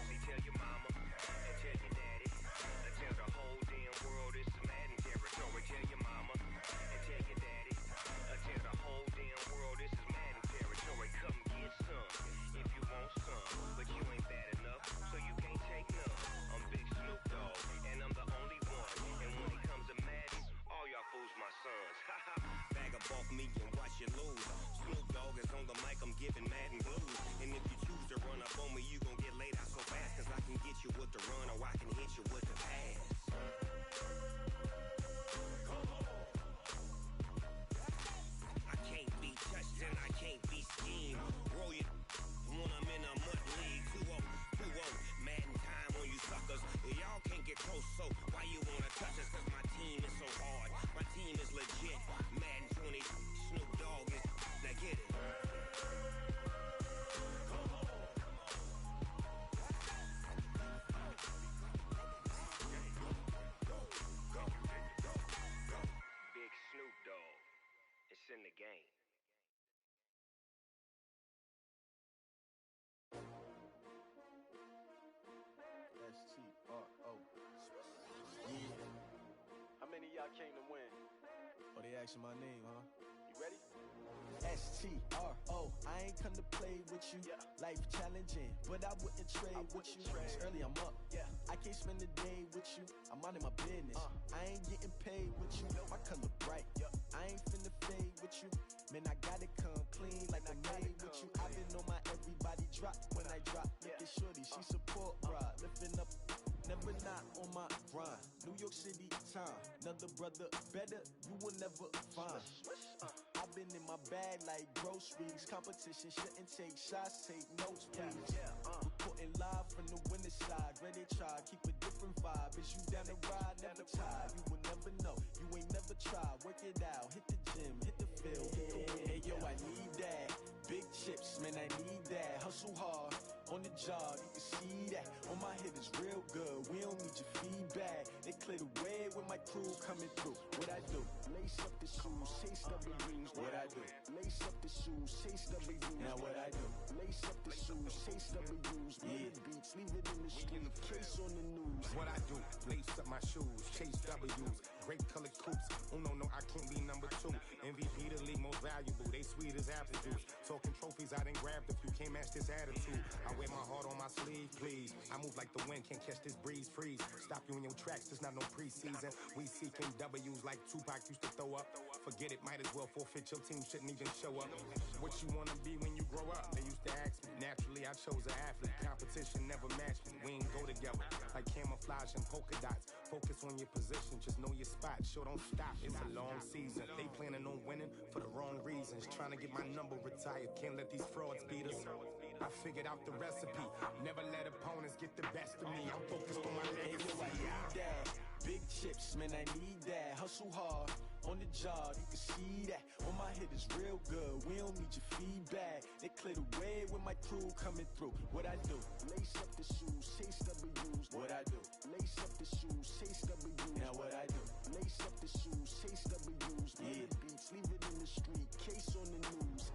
See, tell your mama and tell your daddy and tell the whole damn world this is Madden territory. Tell your mama and tell your daddy and tell the whole damn world this is Madden territory. Come get some if you want some, but you ain't bad enough, so you can't take none. I'm Big Snoop Dogg, and I'm the only one. And when it comes to Madden, all y'all fools my sons. Haha, bag up off me and watch you lose. Snoop Dogg is on the mic, I'm giving Madden blues. And if you choose to run up on me, you gon' get laid out so fast, cause I can get you with the run or I can hit you with the pass. I can't be touched and I can't be schemed. Roll you when I'm in a mud league. 2-0, 2-0, Madden time on you suckers. Y'all can't get close, so why you wanna touch us? Cause my team is so hard, my team is legit. Madden 20, Snoop Dogg is, now get it. Big Snoop Dogg, it's in the game.
STRO. Yeah. How many of y'all came to win? Oh, they asking my name, huh? You ready? STRO. I ain't
come to play with you. Life challenging, but I wouldn't trade with you. It's early, I'm up. I can't spend the day with you. I'm minding my business. I ain't getting paid with you. My color bright. I ain't finna fade with you. Man, I gotta come clean like I made with you. I've been on my everybody drop when I drop. Look at shorty, she support ride. Lifting up, never not on my grind. New York City time, another brother better, you will never find. I've been in my bag like groceries. Competition shouldn't take shots, take notes, please. Reporting live from the winter side. Ready to try, keep a different vibe. Is you down the ride, never tired. You will never know, you ain't never tried. Work it out, hit the gym, hit the field. Hey yo, I need that. Big chips, man, I need that. Hustle hard, on the job, you can see that. On my head is real good, we don't need your feedback. They clear the way with my crew coming through. What I do? Lace up the shoes, chase W's. What I do? Lace up the shoes, chase W's. Now what I do? Lace up the shoes, chase W's. Murder beats, leave it in the street, case on the news.
What I do? Lace up my shoes, chase W's. Great colored coops. Oh no, I can't be number 2. MVP the league most valuable. They sweet as apple juice. Talking trophies, I didn't grab the few. Can't match this attitude. I wear my heart on my sleeve, please. I move like the wind, can't catch this breeze, freeze. Stop you in your tracks, there's not no preseason. We seeking W's like Tupac used to throw up. Forget it, might as well forfeit. Your team shouldn't even show up. What you wanna be when you grow up? They used to ask me. Naturally, I chose an athlete. Competition never matched me. We ain't go together like camouflage and polka dots. Focus on your position, just know your spot. Sure, don't stop, it's a long season. They planning on winning for the wrong reasons. Trying to get my number retired, can't let these frauds beat us. I figured out the recipe. Never let opponents get the best of me. I'm focused on my legacy.
I need that. Big chips, man, I need that. Hustle hard, on the job, you can see that. On my head is real good, we don't need your feedback. They clear the way with my crew coming through. What I do? Lace up the shoes, chase W's. What I do? Lace up the shoes, chase W's. Now what I do? Lace up the shoes, chase W's. Murder beats, leave it in the street, case on the news.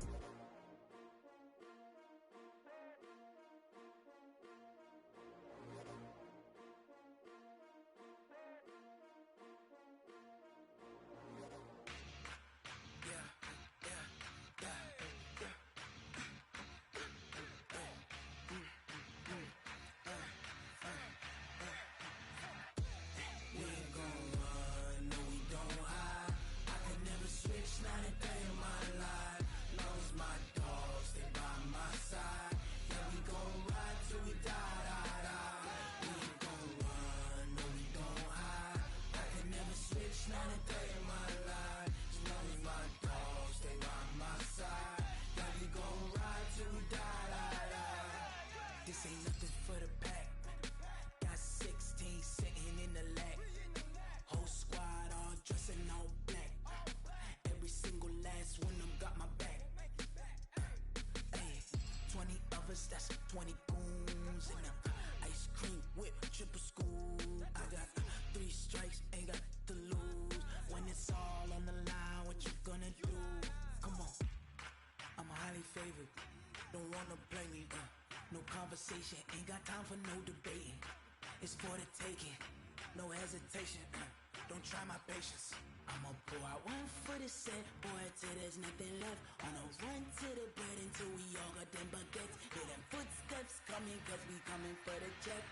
This ain't nothing for the pack. Got 16 sitting in the lag. Whole squad all dressing all black. Every single last one of them got my back. Hey, 20 of us, that's 20 goons in them. Ice cream whip, triple scoop. I got 3 strikes, ain't got to lose. When it's all on the line, what you gonna do? Come on, I'm highly favored. Don't wanna play me, no conversation, ain't got time for no debating. It's for the taking, no hesitation. Don't try my patience. I'ma pour out one for the set, boy, till there's nothing left. On a run to the bread until we all got them baguettes. Hear them footsteps coming, cause we coming for the check.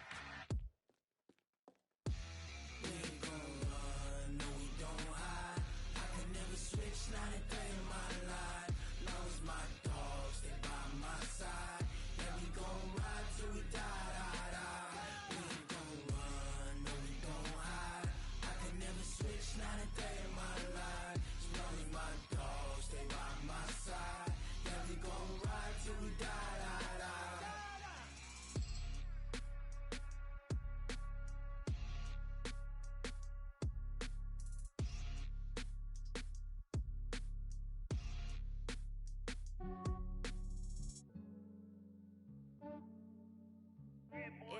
We ain't gon' run, no we don't hide. I can never switch, not a day in my life. Long as my dogs, they by my side. Yeah, we gon' ride till we die, die, die. We ain't gon' run, no we don't hide. I can never switch, not a day in my life. As long as my dogs, they by my side. Yeah, we gon' ride till we die, die, die.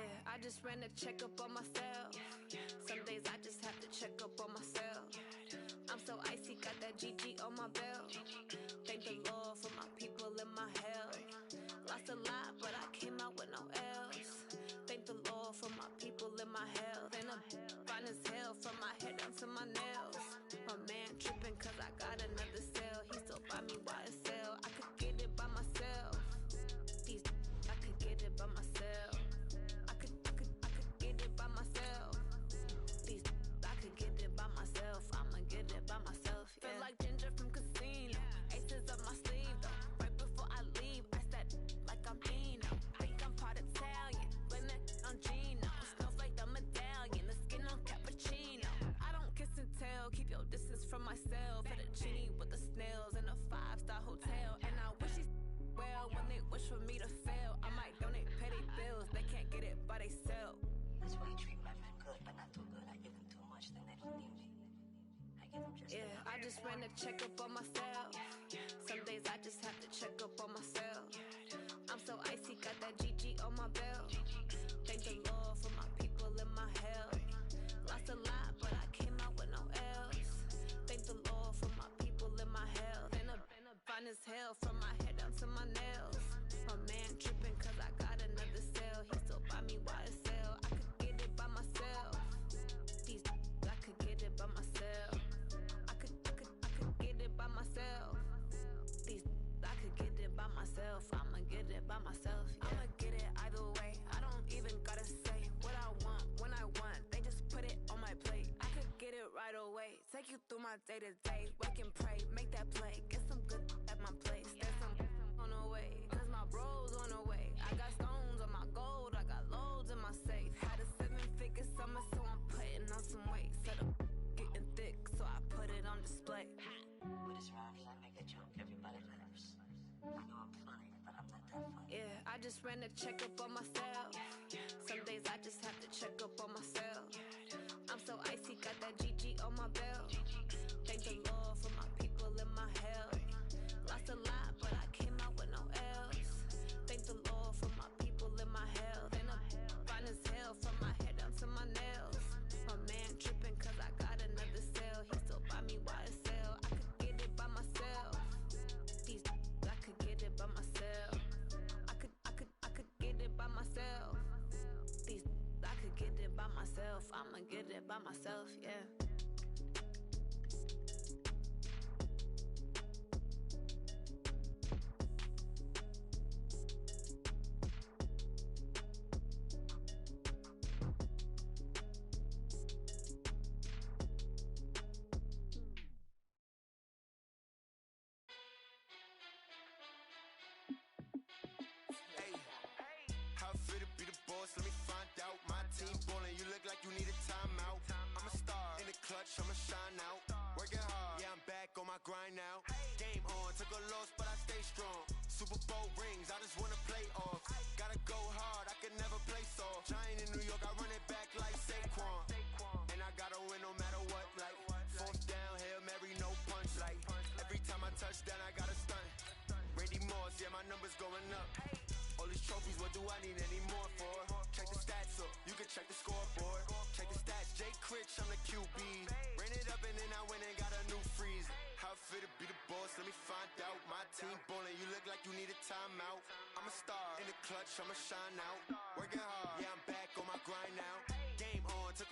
Yeah, I just ran a checkup on myself. Some days I just have to check up on myself. I'm so icy, got that GG on my belt. Thank the Lord for my people and my health. Lost a lot, but I came out with no L's. Thank the Lord for my people and my health. And I'm fine as hell from my head down to my nails. My man tripping cause I got another cell. He still buy me YSL. I could get it by myself. just ran a checkup on myself. Some days I just have to check up on myself. I'm so icy, got that GG on my belt. Thank the Lord for my people in my health. Lost a lot, but I came out with no L's. Thank the Lord for my people in my health. And I'm fine as hell from my head down to my nails. My man tripping cause I got another cell. He still buy me YSL. I could get it by myself. These I could get it by myself. I could get it by myself. These I could get it by myself. I'ma get it by myself. Yeah. I'ma get it either way. I don't even gotta say what I want when I want. They just put it on my plate. I could get it right away. Take you through my day to day. Wake and pray, make that play. Get some good at my place. There's some on the way. Cause my bros on the way. I got stones on my gold. I got loads in my safe. Had a 7-figure summer, so I'm putting on some weight. Set up getting thick, so I put it on display.
With this rhyme, I make a joke. Everybody laughs. I know I'm funny, but I'm not that funny.
Yeah, I just ran a checkup on myself. Some days I just have to check up on myself. I'm so icy, got that GG on my belt. Thank the Lord for my people in my health. Lost a lot, but I came out with no L's. Thank the Lord for my people in my health. And I'm fine as hell from my head down to my nails. My man tripping cause I got another cell. He still buy me YSL. I could get it by myself. These I could get it by myself. I could get it by myself. These I could get it by myself. I'ma get it by myself, yeah.
Hey, how fit to be the boss? Let me find out. My team ballin', you look like you need a timeout. I'm a star in the clutch, I'ma shine out. Working hard, yeah, I'm back on my grind now. Game on, took a loss, but I stay strong. Super Bowl rings, I just wanna play off. Gotta go hard, I can never play soft. Giant in New York, I run it back like Saquon. And I gotta win no matter what, like fourth down, Hail Mary, no punch. Like every time I touch down, I gotta stunt. Randy Moss, yeah, my numbers going up. All these trophies, what do I need any more for? Check the stats up, you can check the scoreboard. Check the stats, Jay Critch, I'm the QB. Ran it up and then I went and got a new freeze. How fit to be the boss, let me find out. My team ballin', you look like you need a timeout. I'm a star in the clutch, I'ma shine out. Working hard, yeah, I'm back on my grind now. Game on, took